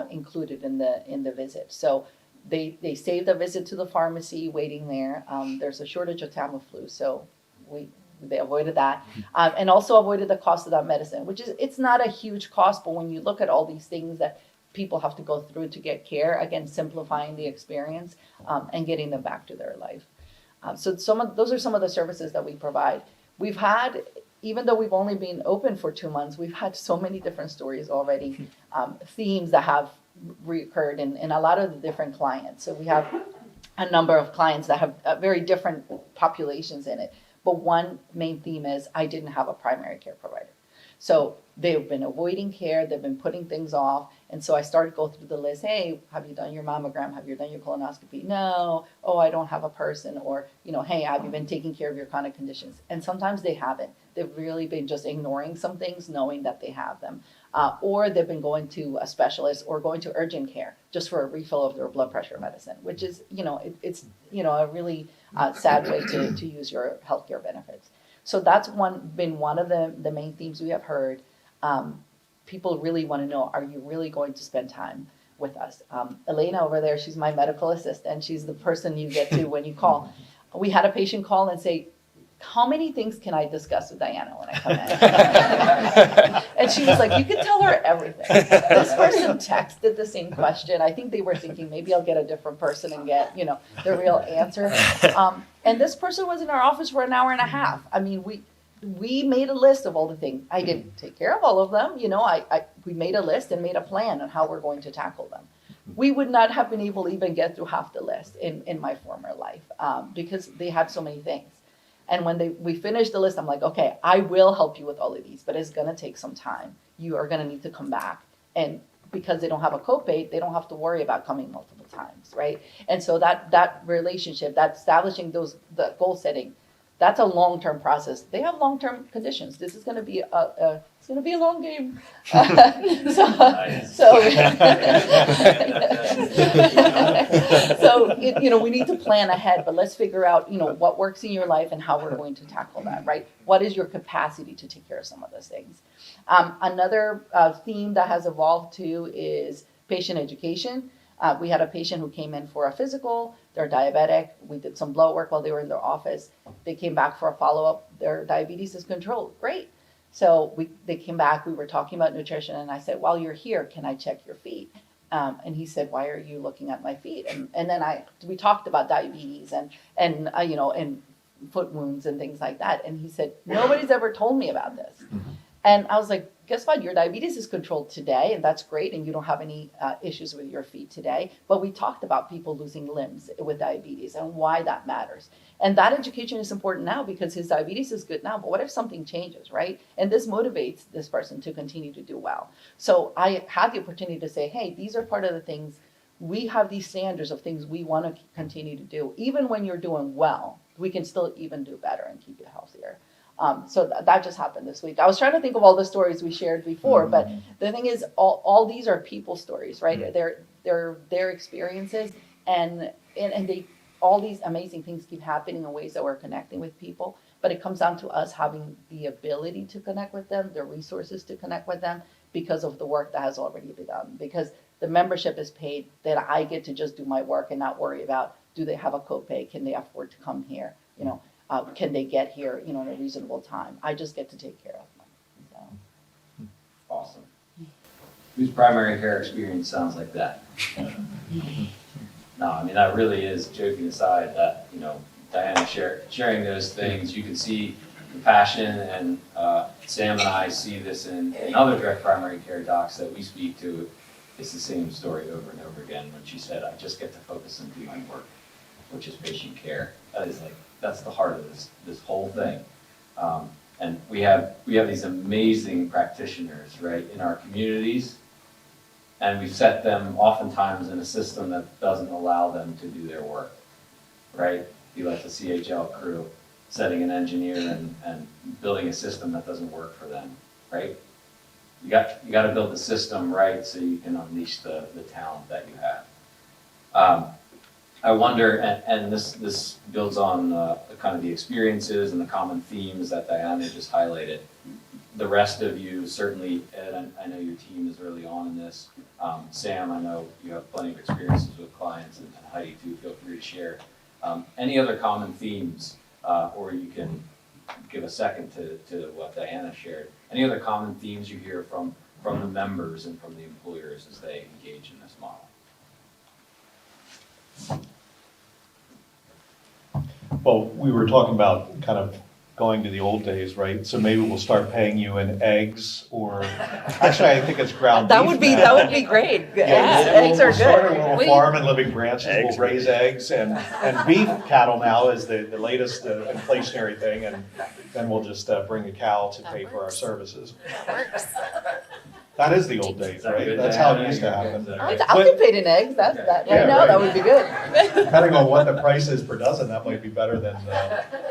included in the visit. So they saved a visit to the pharmacy waiting there. There's a shortage of Tamiflu, so they avoided that, and also avoided the cost of that medicine, which is, it's not a huge cost, but when you look at all these things that people have to go through to get care, again, simplifying the experience and getting them back to their life. So those are some of the services that we provide. We've had, even though we've only been open for 2 months, we've had so many different stories already, themes that have reoccurred in a lot of the different clients. So we have a number of clients that have very different populations in it. But one main theme is, I didn't have a primary care provider. So they've been avoiding care, they've been putting things off. And so I started going through the list. Hey, have you done your mammogram? Have you done your colonoscopy? No. Oh, I don't have a person. Or, hey, have you been taking care of your chronic conditions? And sometimes they haven't. They've really been just ignoring some things, knowing that they have them. Or they've been going to a specialist or going to urgent care just for a refill of their blood pressure medicine, which is, it's a really sad way to use your healthcare benefits. So that's been one of the main themes we have heard. people really want to know, are you really going to spend time with us? Elena over there, she's my medical assistant. She's the person you get to when you call. We had a patient call and say, how many things can I discuss with Diana when I come in? And she was like, you can tell her everything. This person texted the same question. I think they were thinking, maybe I'll get a different person and get, the real answer. And this person was in our office for an hour and a half. I mean, we made a list of all the things. I didn't take care of all of them. We made a list and made a plan on how we're going to tackle them. We would not have been able to even get through half the list in my former life because they had so many things. And when we finished the list, I'm like, okay, I will help you with all of these, but it's going to take some time. You are going to need to come back. And because they don't have a copay, they don't have to worry about coming multiple times, right? And so that relationship, that establishing the goal setting, that's a long-term process. They have long-term conditions. This is going to be it's going to be a long game. We need to plan ahead, but let's figure out, what works in your life and how we're going to tackle that, right? What is your capacity to take care of some of those things? Another theme that has evolved too is patient education. We had a patient who came in for a physical. They're diabetic. We did some blood work while they were in their office. They came back for a follow-up. Their diabetes is controlled. Great. So they came back. We were talking about nutrition, and I said, while you're here, can I check your feet? And he said, why are you looking at my feet? And then we talked about diabetes and foot wounds and things like that. And he said, nobody's ever told me about this. And I was like, guess what? Your diabetes is controlled today, and that's great, and you don't have any issues with your feet today. But we talked about people losing limbs with diabetes and why that matters. And that education is important now because his diabetes is good now, but what if something changes, right? And this motivates this person to continue to do well. So I had the opportunity to say, hey, these are part of the things, we have these standards of things we want to continue to do. Even when you're doing well, we can still even do better and keep you healthier. So that just happened this week. I was trying to think of all the stories we shared before, but the thing is, all these are people stories, right? They're their experiences, and they all these amazing things keep happening in ways that we're connecting with people. But it comes down to us having the ability to connect with them, the resources to connect with them, because of the work that has already been done. Because the membership is paid, that I get to just do my work and not worry about, do they have a copay? Can they afford to come here? Can they get here, in a reasonable time? I just get to take care of them. So. Awesome. Whose primary care experience sounds like that? No, I mean, that really is, joking aside, that, Diana sharing those things, you can see the passion, and Sam and I see this in other direct primary care docs that we speak to. It's the same story over and over again when she said, I just get to focus and do my work, which is patient care. That's the heart of this whole thing. And we have these amazing practitioners, right, in our communities, and we've set them oftentimes in a system that doesn't allow them to do their work, right? You like the CHL crew setting an engineer and building a system that doesn't work for them, right? You got to build the system right so you can unleash the talent that you have. I wonder, and this builds on kind of the experiences and the common themes that Diana just highlighted. The rest of you, certainly, Ed, I know your team is early on in this. Sam, I know you have plenty of experiences with clients, and Heidi too, feel free to share. Any other common themes, or you can give a second to what Diana shared. Any other common themes you hear from the members and from the employers as they engage in this model? Well, we were talking about kind of going to the old days, right? So maybe we'll start paying you in eggs, or actually, I think it's ground beef. That would be great. Eggs are We'll start a good. little farm in Living Branches. Eggs We'll raise eggs, and beef cattle now is the latest inflationary thing, and then we'll just bring a cow to pay for our services. That works. That is the old days, right? That's how it used to happen. I'll get paid in eggs. That right now, that would be good. Depending on what the price is per dozen, that might be better than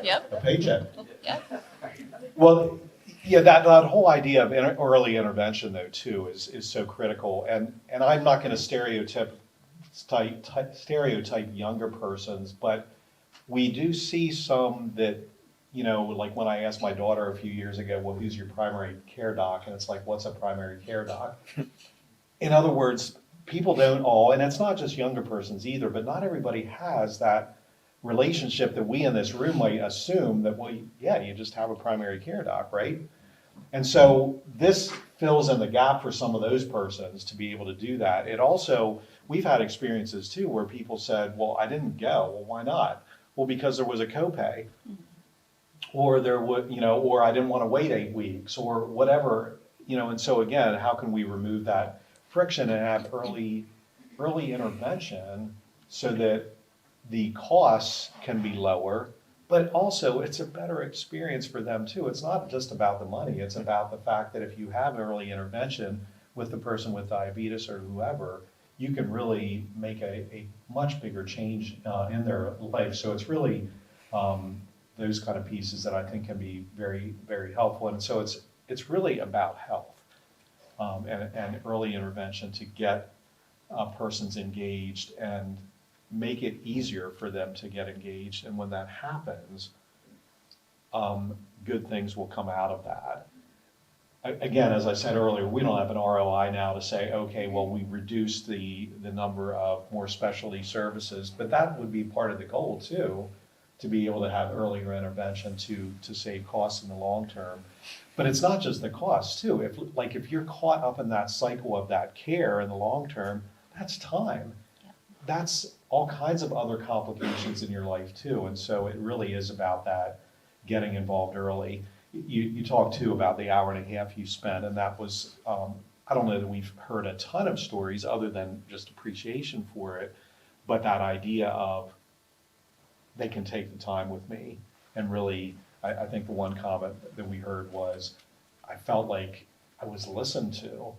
Yep. a paycheck. Yep. Well, yeah, that whole idea of early intervention, though, too, is so critical. And I'm not going to stereotype younger persons, but we do see some that, you know, like when I asked my daughter a few years ago, well, who's your primary care doc? And it's like, what's a primary care doc? In other words, people don't all, and it's not just younger persons either, but not everybody has that relationship that we in this room might assume that, well, yeah, you just have a primary care doc, right? And so this fills in the gap for some of those persons to be able to do that. It also, we've had experiences too where people said, well, I didn't go. Well, why not? Well, because there was a copay, or there would, you know, or I didn't want to wait 8 weeks, or whatever, you know. And so again, how can we remove that friction and have early intervention so that the costs can be lower, but also it's a better experience for them too. It's not just about the money, it's about the fact that if you have early intervention with the person with diabetes or whoever, you can really make a much bigger change in their life. So it's really those kind of pieces that I think can be very, very helpful. And so it's really about health and early intervention to get persons engaged and make it easier for them to get engaged. And when that happens, good things will come out of that. Again, as I said earlier, we don't have an ROI now to say, okay, well, we reduced the number of more specialty services, but that would be part of the goal too, to be able to have earlier intervention to save costs in the long term. But it's not just the costs too. If you're caught up in that cycle of that care in the long term, that's time. That's all kinds of other complications in your life too. And so it really is about that, getting involved early. You talked too about the hour and a half you spent, and that was, I don't know that we've heard a ton of stories other than just appreciation for it, but that idea of they can take the time with me. And really, I think the one comment that we heard was, I felt like I was listened to,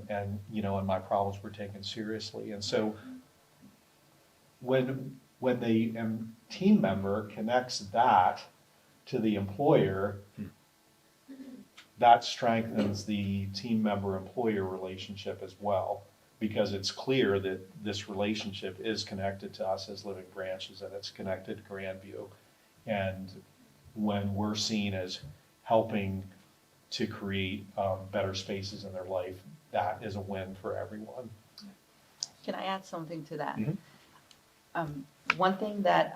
and my problems were taken seriously. And so when the team member connects that to the employer, that strengthens the team member-employer relationship as well, because it's clear that this relationship is connected to us as Living Branches, and it's connected to Grandview. And when we're seen as helping to create better spaces in their life, that is a win for everyone. Can I add something to that? Mm-hmm. One thing that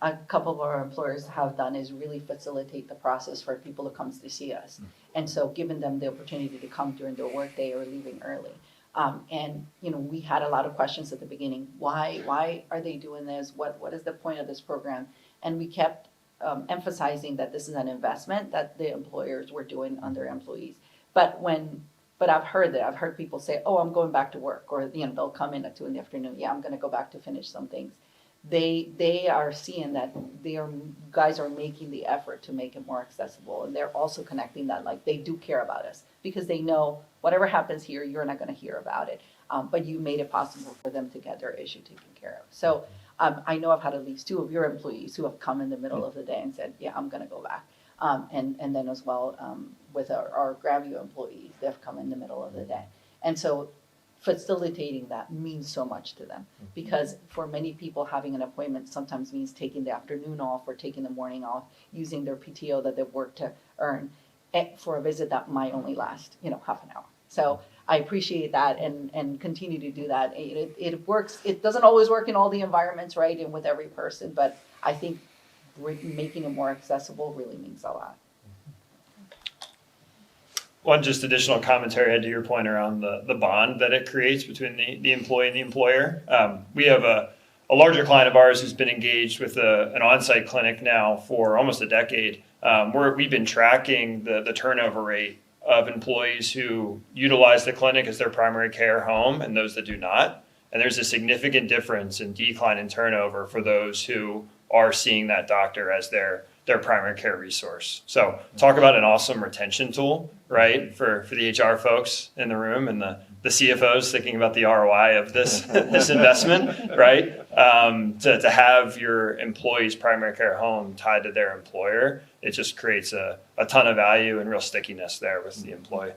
a couple of our employers have done is really facilitate the process for people to come to see us. And so giving them the opportunity to come during their workday or leaving early. And we had a lot of questions at the beginning. Why are they doing this? What is the point of this program? And we kept emphasizing that this is an investment that the employers were doing on their employees. But I've heard people say, oh, I'm going back to work, or they'll come in at 2 p.m. Yeah, I'm going to go back to finish some things. They are seeing that guys are making the effort to make it more accessible, and they're also connecting that, like, they do care about us, because they know whatever happens here, you're not going to hear about it, but you made it possible for them to get their issue taken care of. So I know I've had at least 2 of your employees who have come in the middle of the day and said, yeah, I'm going to go back. And then as well with our Grandview employees, they've come in the middle of the day. And so facilitating that means so much to them, because for many people, having an appointment sometimes means taking the afternoon off or taking the morning off, using their PTO that they've worked to earn for a visit that might only last, half an hour. So I appreciate that and continue to do that. It works. It doesn't always work in all the environments, right, and with every person, but I think making it more accessible really means a lot. One just additional commentary to your point around the bond that it creates between the employee and the employer. We have a larger client of ours who's been engaged with an on-site clinic now for almost a decade, where we've been tracking the turnover rate of employees who utilize the clinic as their primary care home and those that do not. And there's a significant difference in decline in turnover for those who are seeing that doctor as their primary care resource. So talk about an awesome retention tool, right, for the HR folks in the room and the CFOs thinking about the ROI of this investment, right? To have your employee's primary care home tied to their employer, it just creates a ton of value and real stickiness there with the employee.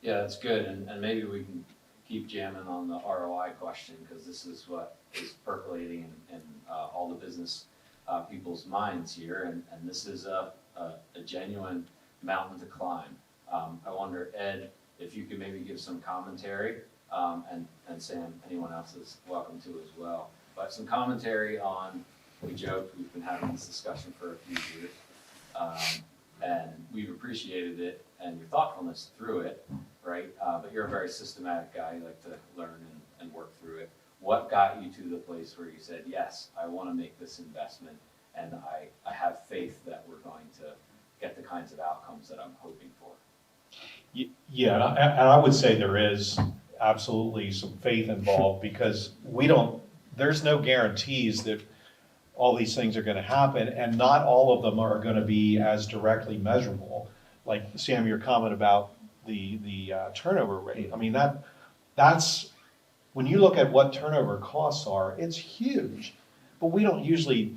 Yeah, that's good, and maybe we can keep jamming on the ROI question, because this is what is percolating in all the business people's minds here, and this is a genuine mountain to climb. I wonder, Ed, if you could maybe give some commentary, and Sam, anyone else is welcome to as well, but some commentary on, we joked, we've been having this discussion for a few years, and we've appreciated it and your thoughtfulness through it, right? But you're a very systematic guy, you like to learn and work through it. What got you to the place where you said, yes, I want to make this investment, and I have faith that we're going to get the kinds of outcomes that I'm hoping for? Yeah, and I would say there is absolutely some faith involved, because there's no guarantees that all these things are going to happen, and not all of them are going to be as directly measurable. Like Sam, your comment about the turnover rate. I mean, that's when you look at what turnover costs are, it's huge, but we don't usually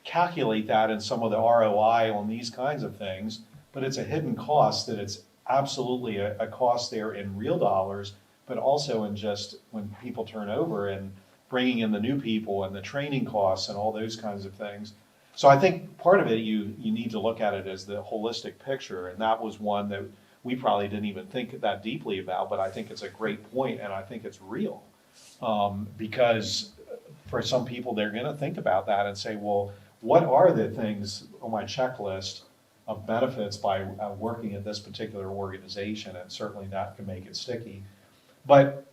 calculate that in some of the ROI on these kinds of things. But it's a hidden cost, that it's absolutely a cost there in real dollars, but also in just when people turn over and bringing in the new people and the training costs and all those kinds of things. So I think part of it, you need to look at it as the holistic picture, and that was one that we probably didn't even think that deeply about, but I think it's a great point, and I think it's real. Because for some people, they're going to think about that and say, well, what are the things on my checklist of benefits by working at this particular organization? And certainly that can make it sticky. But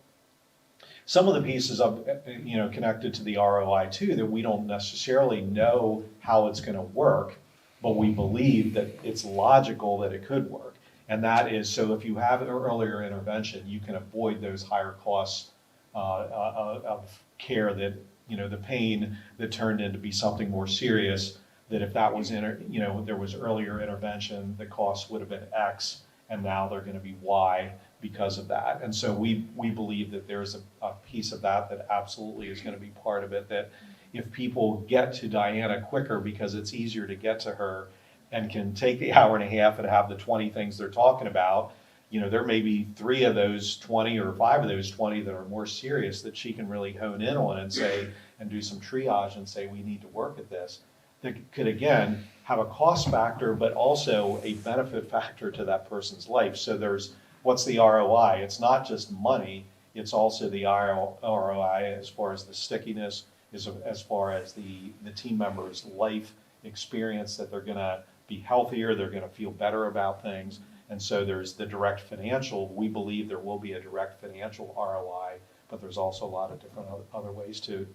some of the pieces of, connected to the ROI too, that we don't necessarily know how it's going to work, but we believe that it's logical that it could work. And that is, so if you have an earlier intervention, you can avoid those higher costs of care, that, the pain that turned into be something more serious, that if that was there was earlier intervention, the cost would have been X, and now they're going to be Y because of that. And so we believe that there's a piece of that absolutely is going to be part of it, that if people get to Diana quicker because it's easier to get to her and can take the hour and a half and have the 20 things they're talking about, there may be 3 of those 20 or 5 of those 20 that are more serious that she can really hone in on and say, and do some triage and say, we need to work at this. That could, again, have a cost factor, but also a benefit factor to that person's life. So what's the ROI? It's not just money, it's also the ROI as far as the stickiness, as far as the team member's life experience, that they're going to be healthier, they're going to feel better about things. And so there's the direct financial. We believe there will be a direct financial ROI, but there's also a lot of different other ways to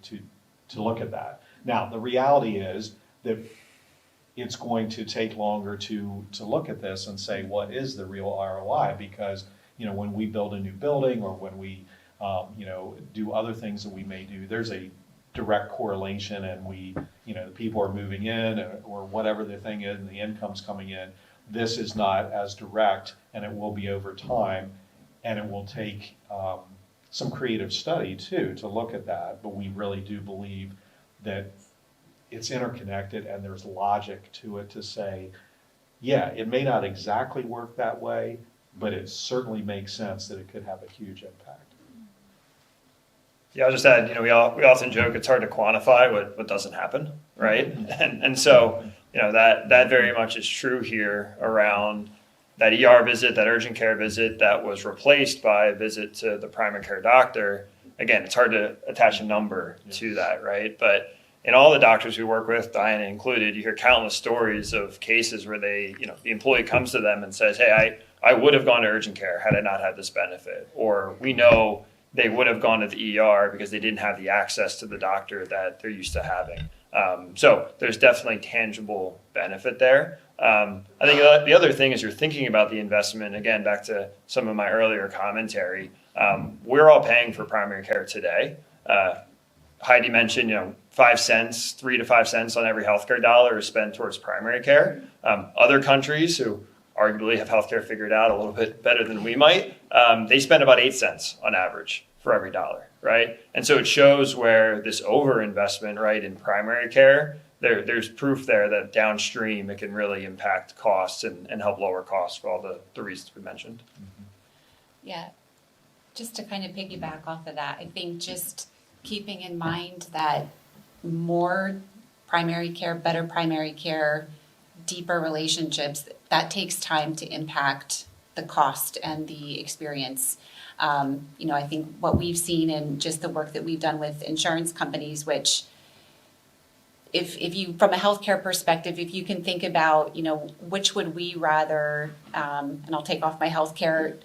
look at that. Now, the reality is that it's going to take longer to look at this and say, what is the real ROI? Because, when we build a new building, or when we, do other things that we may do, there's a direct correlation, and the people are moving in, or whatever the thing is, and the income's coming in. This is not as direct, and it will be over time, and it will take some creative study too to look at that. But we really do believe that it's interconnected, and there's logic to it to say, yeah, it may not exactly work that way, but it certainly makes sense that it could have a huge impact. Yeah, I'll just add, we often joke it's hard to quantify what doesn't happen, right? And so, that very much is true here around that ER visit, that urgent care visit that was replaced by a visit to the primary care doctor. Again, it's hard to attach a number to that, right? But in all the doctors we work with, Diana included, you hear countless stories of cases where the employee comes to them and says, hey, I would have gone to urgent care had I not had this benefit. Or we know they would have gone to the ER because they didn't have the access to the doctor that they're used to having. So there's definitely tangible benefit there. I think the other thing is, you're thinking about the investment, again, back to some of my earlier commentary. We're all paying for primary care today. Heidi mentioned, 5 cents, 3 to 5 cents on every healthcare dollar is spent towards primary care. Other countries who arguably have healthcare figured out a little bit better than we might, they spend about 8 cents on average for every dollar, right? And so it shows where this overinvestment, right, in primary care, there's proof there that downstream it can really impact costs and help lower costs for all the reasons we mentioned. Yeah, just to kind of piggyback off of that, I think just keeping in mind that more primary care, better primary care, deeper relationships, that takes time to impact the cost and the experience. I think what we've seen in just the work that we've done with insurance companies, which if you, from a healthcare perspective, if you can think about, which would we rather, and I'll take off my healthcare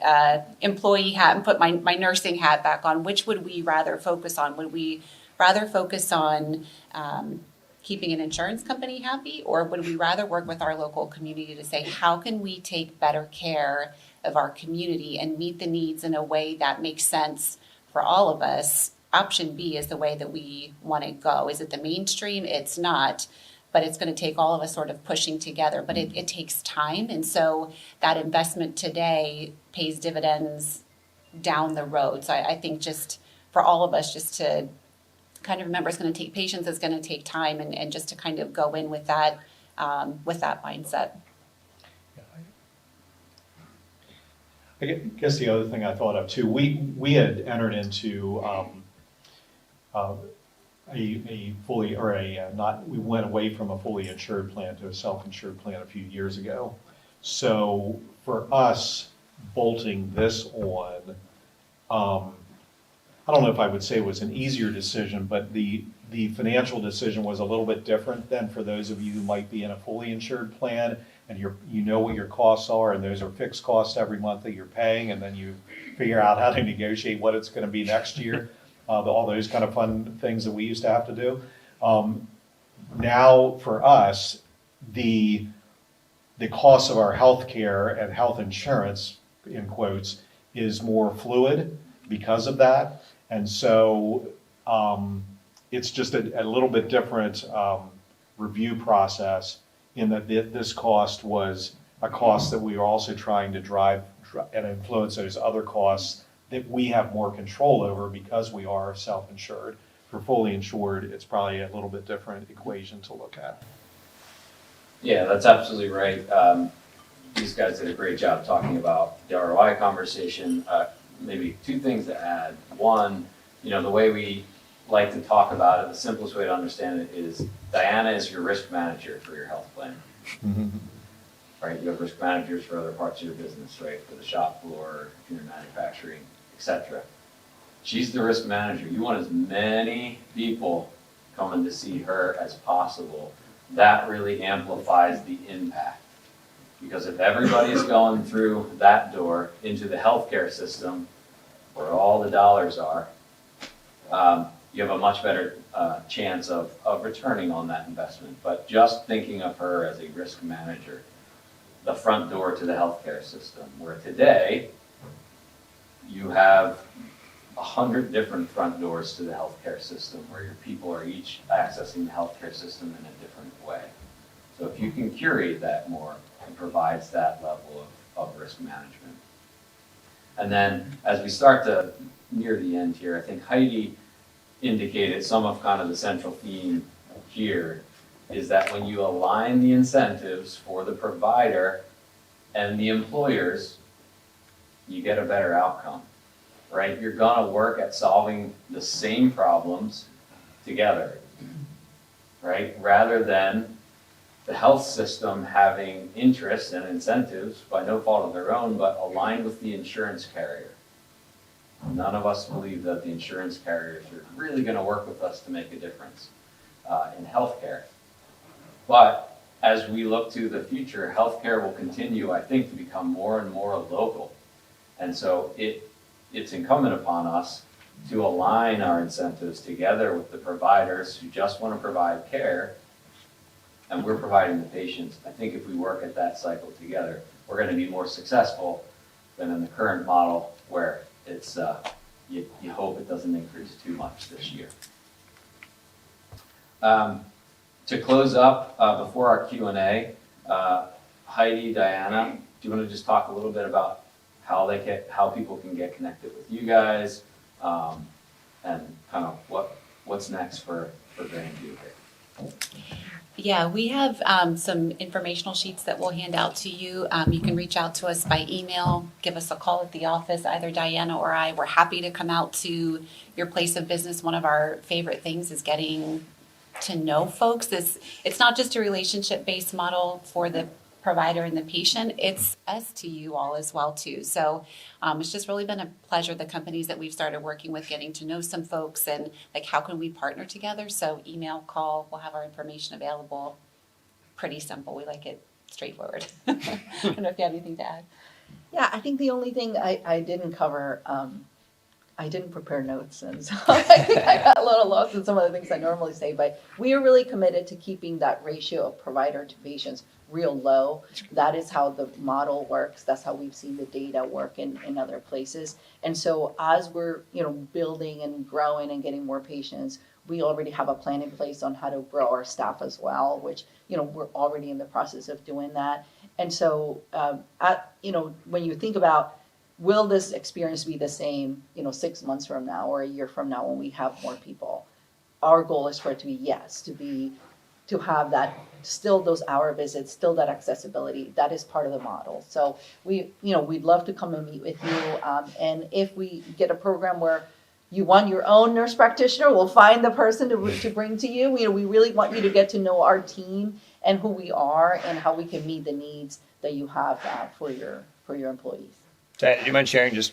employee hat and put my nursing hat back on, which would we rather focus on? Would we rather focus on keeping an insurance company happy, or would we rather work with our local community to say, how can we take better care of our community and meet the needs in a way that makes sense for all of us? Option B is the way that we want to go. Is it the mainstream? It's not, but it's going to take all of us sort of pushing together, but it takes time. And so that investment today pays dividends down the road. So I think just for all of us, just to kind of remember, it's going to take patience, it's going to take time, and just to kind of go in with that mindset. I guess the other thing I thought of too, we had entered into we went away from a fully insured plan to a self-insured plan a few years ago. So for us, bolting this on, I don't know if I would say it was an easier decision, but the financial decision was a little bit different than for those of you who might be in a fully insured plan, and you know what your costs are, and those are fixed costs every month that you're paying, and then you figure out how to negotiate what it's going to be next year. All those kind of fun things that we used to have to do. Now for us, the cost of our health care and health insurance, in quotes, is more fluid because of that. And so it's just a little bit different review process, in that this cost was a cost that we were also trying to drive and influence those other costs that we have more control over because we are self-insured. For fully insured, it's probably a little bit different equation to look at. Yeah, that's absolutely right. These guys did a great job talking about the ROI conversation. Maybe two things to add. One, the way we like to talk about it, the simplest way to understand it is Diana is your risk manager for your health plan. Mm-hmm. Right? You have risk managers for other parts of your business, right? For the shop floor, if you're manufacturing, etc. She's the risk manager. You want as many people coming to see her as possible. That really amplifies the impact. Because if everybody's going through that door into the healthcare system, where all the dollars are, you have a much better chance of returning on that investment. But just thinking of her as a risk manager, the front door to the healthcare system, where today you have 100 different front doors to the healthcare system, where your people are each accessing the healthcare system in a different way. So if you can curate that more, it provides that level of risk management. And then as we start to near the end here, I think Heidi indicated some of kind of the central theme here is that when you align the incentives for the provider and the employers, you get a better outcome, right? You're gonna work at solving the same problems together, right? Rather than the health system having interests and incentives by no fault of their own, but aligned with the insurance carrier. None of us believe that the insurance carriers are really gonna work with us to make a difference in healthcare. But as we look to the future, healthcare will continue, I think, to become more and more local. And so it's incumbent upon us to align our incentives together with the providers who just want to provide care, and we're providing the patients. I think if we work at that cycle together, we're going to be more successful than in the current model where it's you hope it doesn't increase too much this year. To close up, before our Q&A, Heidi, Diana, do you want to just talk a little bit about how people can get connected with you guys, and kind of what's next for Grandview here? Yeah, we have some informational sheets that we'll hand out to you. You can reach out to us by email, give us a call at the office, either Diana or I. We're happy to come out to your place of business. One of our favorite things is getting to know folks. It's not just a relationship-based model for the provider and the patient, it's us to you all as well too. So it's just really been a pleasure, the companies that we've started working with, getting to know some folks and like how can we partner together. So email, call, we'll have our information available. Pretty simple. We like it straightforward. I don't know if you have anything to add. Yeah, I think the only thing I didn't cover, I didn't prepare notes, and so I think I got a little lost in some of the things I normally say, but we are really committed to keeping that ratio of provider to patients real low. That is how the model works. That's how we've seen the data work in other places. And so as we're, building and growing and getting more patients, we already have a plan in place on how to grow our staff as well, which, we're already in the process of doing that. And so, when you think about, will this experience be the same, 6 months from now or a year from now when we have more people? Our goal is for it to be yes, to have that, still those hour visits, still that accessibility. That is part of the model. So we'd love to come and meet with you. And if we get a program where you want your own nurse practitioner, we'll find the person to bring to you. We really want you to get to know our team and who we are and how we can meet the needs that you have for your employees. Diana, do you mind sharing just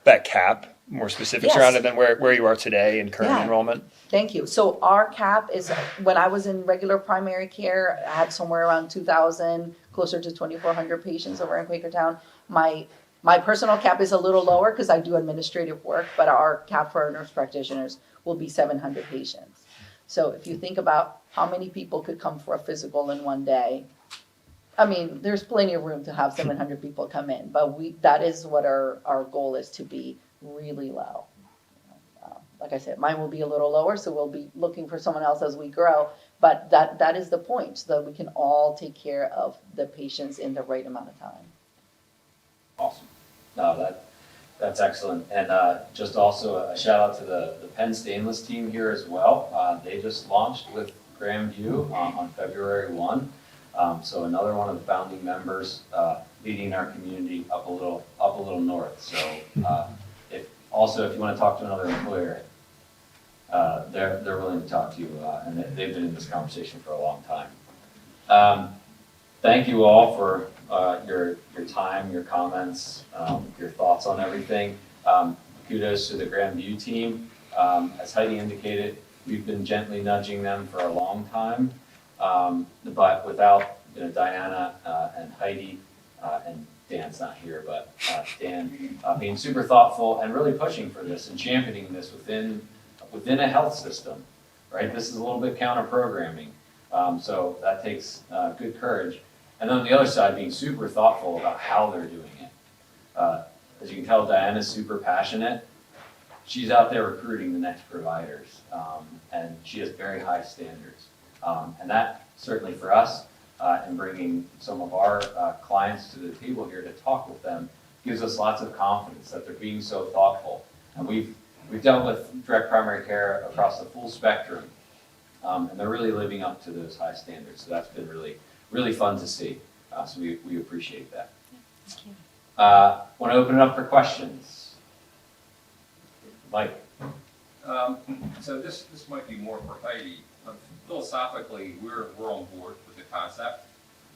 that cap, more specifics Yes. around it than where you are today in current Yeah. enrollment? Thank you. So our cap is, when I was in regular primary care, I had somewhere around 2,000, closer to 2,400 patients over in Quakertown. My personal cap is a little lower because I do administrative work, but our cap for our nurse practitioners will be 700 patients. So if you think about how many people could come for a physical in one day, there's plenty of room to have 700 people come in, but that is what our goal is, to be really low. Like I said, mine will be a little lower, so we'll be looking for someone else as we grow, but that is the point, so that we can all take care of the patients in the right amount of time. Awesome. No, that's excellent. And just also a shout out to the Penn Stainless team here as well. They just launched with Grandview on February 1. So another one of the founding members leading our community up a little north. So if you want to talk to another employer, they're willing to talk to you, and they've been in this conversation for a long time. Thank you all for your time, your comments, your thoughts on everything. Kudos to the Grandview team. As Heidi indicated, we've been gently nudging them for a long time, but without Diana and Heidi, and Dan's not here, but Dan being super thoughtful and really pushing for this and championing this within a health system, right? This is a little bit counter-programming, so that takes good courage. And then on the other side, being super thoughtful about how they're doing it. As you can tell, Diana's super passionate. She's out there recruiting the next providers, and she has very high standards. And that certainly for us, and bringing some of our clients to the table here to talk with them, gives us lots of confidence that they're being so thoughtful. And we've dealt with direct primary care across the full spectrum, and they're really living up to those high standards. So that's been really fun to see. So we appreciate that. Thank you. Want to open it up for questions? Mike. So this might be more for Heidi. Philosophically, we're on board with the concept,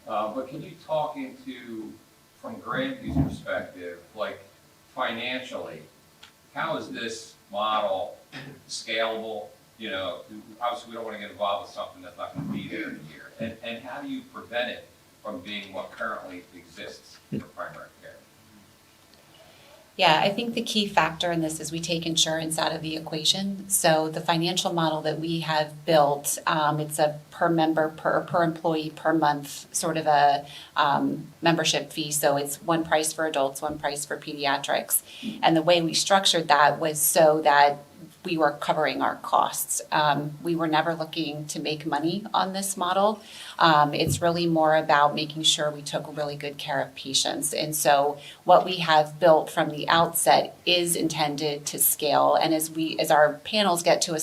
but can you talk into, from Grandview's perspective, like financially, how is this model scalable? Obviously we don't want to get involved with something that's not going to be there in a year, and how do you prevent it from being what currently exists for primary care? Yeah, I think the key factor in this is we take insurance out of the equation. So the financial model that we have built, it's a per member, per employee, per month sort of a membership fee. So it's one price for adults, one price for pediatrics. And the way we structured that was so that we were covering our costs. We were never looking to make money on this model. It's really more about making sure we took really good care of patients. And so what we have built from the outset is intended to scale. And as our panels get to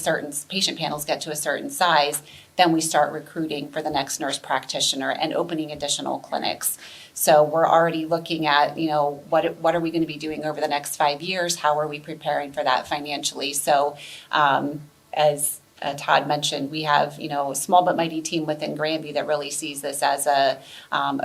patient panels get to a certain size, then we start recruiting for the next nurse practitioner and opening additional clinics. So we're already looking at, what are we going to be doing over the next 5 years? How are we preparing for that financially? So as Todd mentioned, we have, a small but mighty team within Grandview that really sees this as a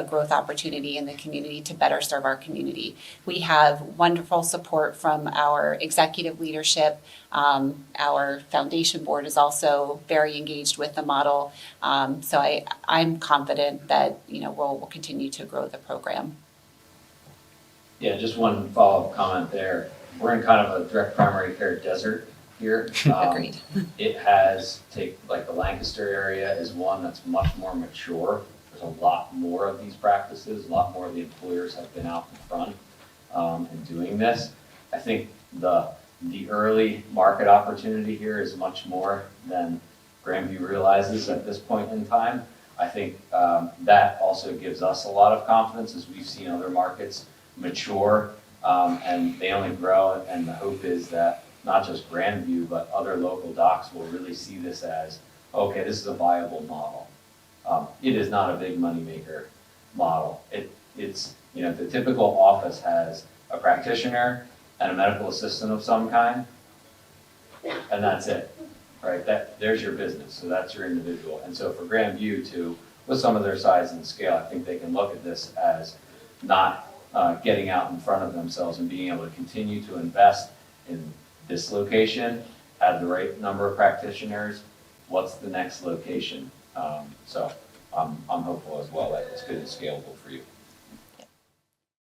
growth opportunity in the community to better serve our community. We have wonderful support from our executive leadership. Our foundation board is also very engaged with the model. So I'm confident that, we'll continue to grow the program. Yeah, just one follow-up comment there. We're in kind of a direct primary care desert here. Agreed. It has like the Lancaster area is one that's much more mature. There's a lot more of these practices, a lot more of the employers have been out in front and doing this. I think the early market opportunity here is much more than Grandview realizes at this point in time. I think that also gives us a lot of confidence as we've seen other markets mature and they only grow, and the hope is that not just Grandview, but other local docs will really see this as, okay, this is a viable model. It is not a big moneymaker model. It's, the typical office has a practitioner and a medical assistant of some kind, and that's it, right? There's your business, so that's your individual. And so for Grandview to, with some of their size and scale, I think they can look at this as not getting out in front of themselves and being able to continue to invest in this location, have the right number of practitioners, what's the next location? So I'm hopeful as well that it's good and scalable for you.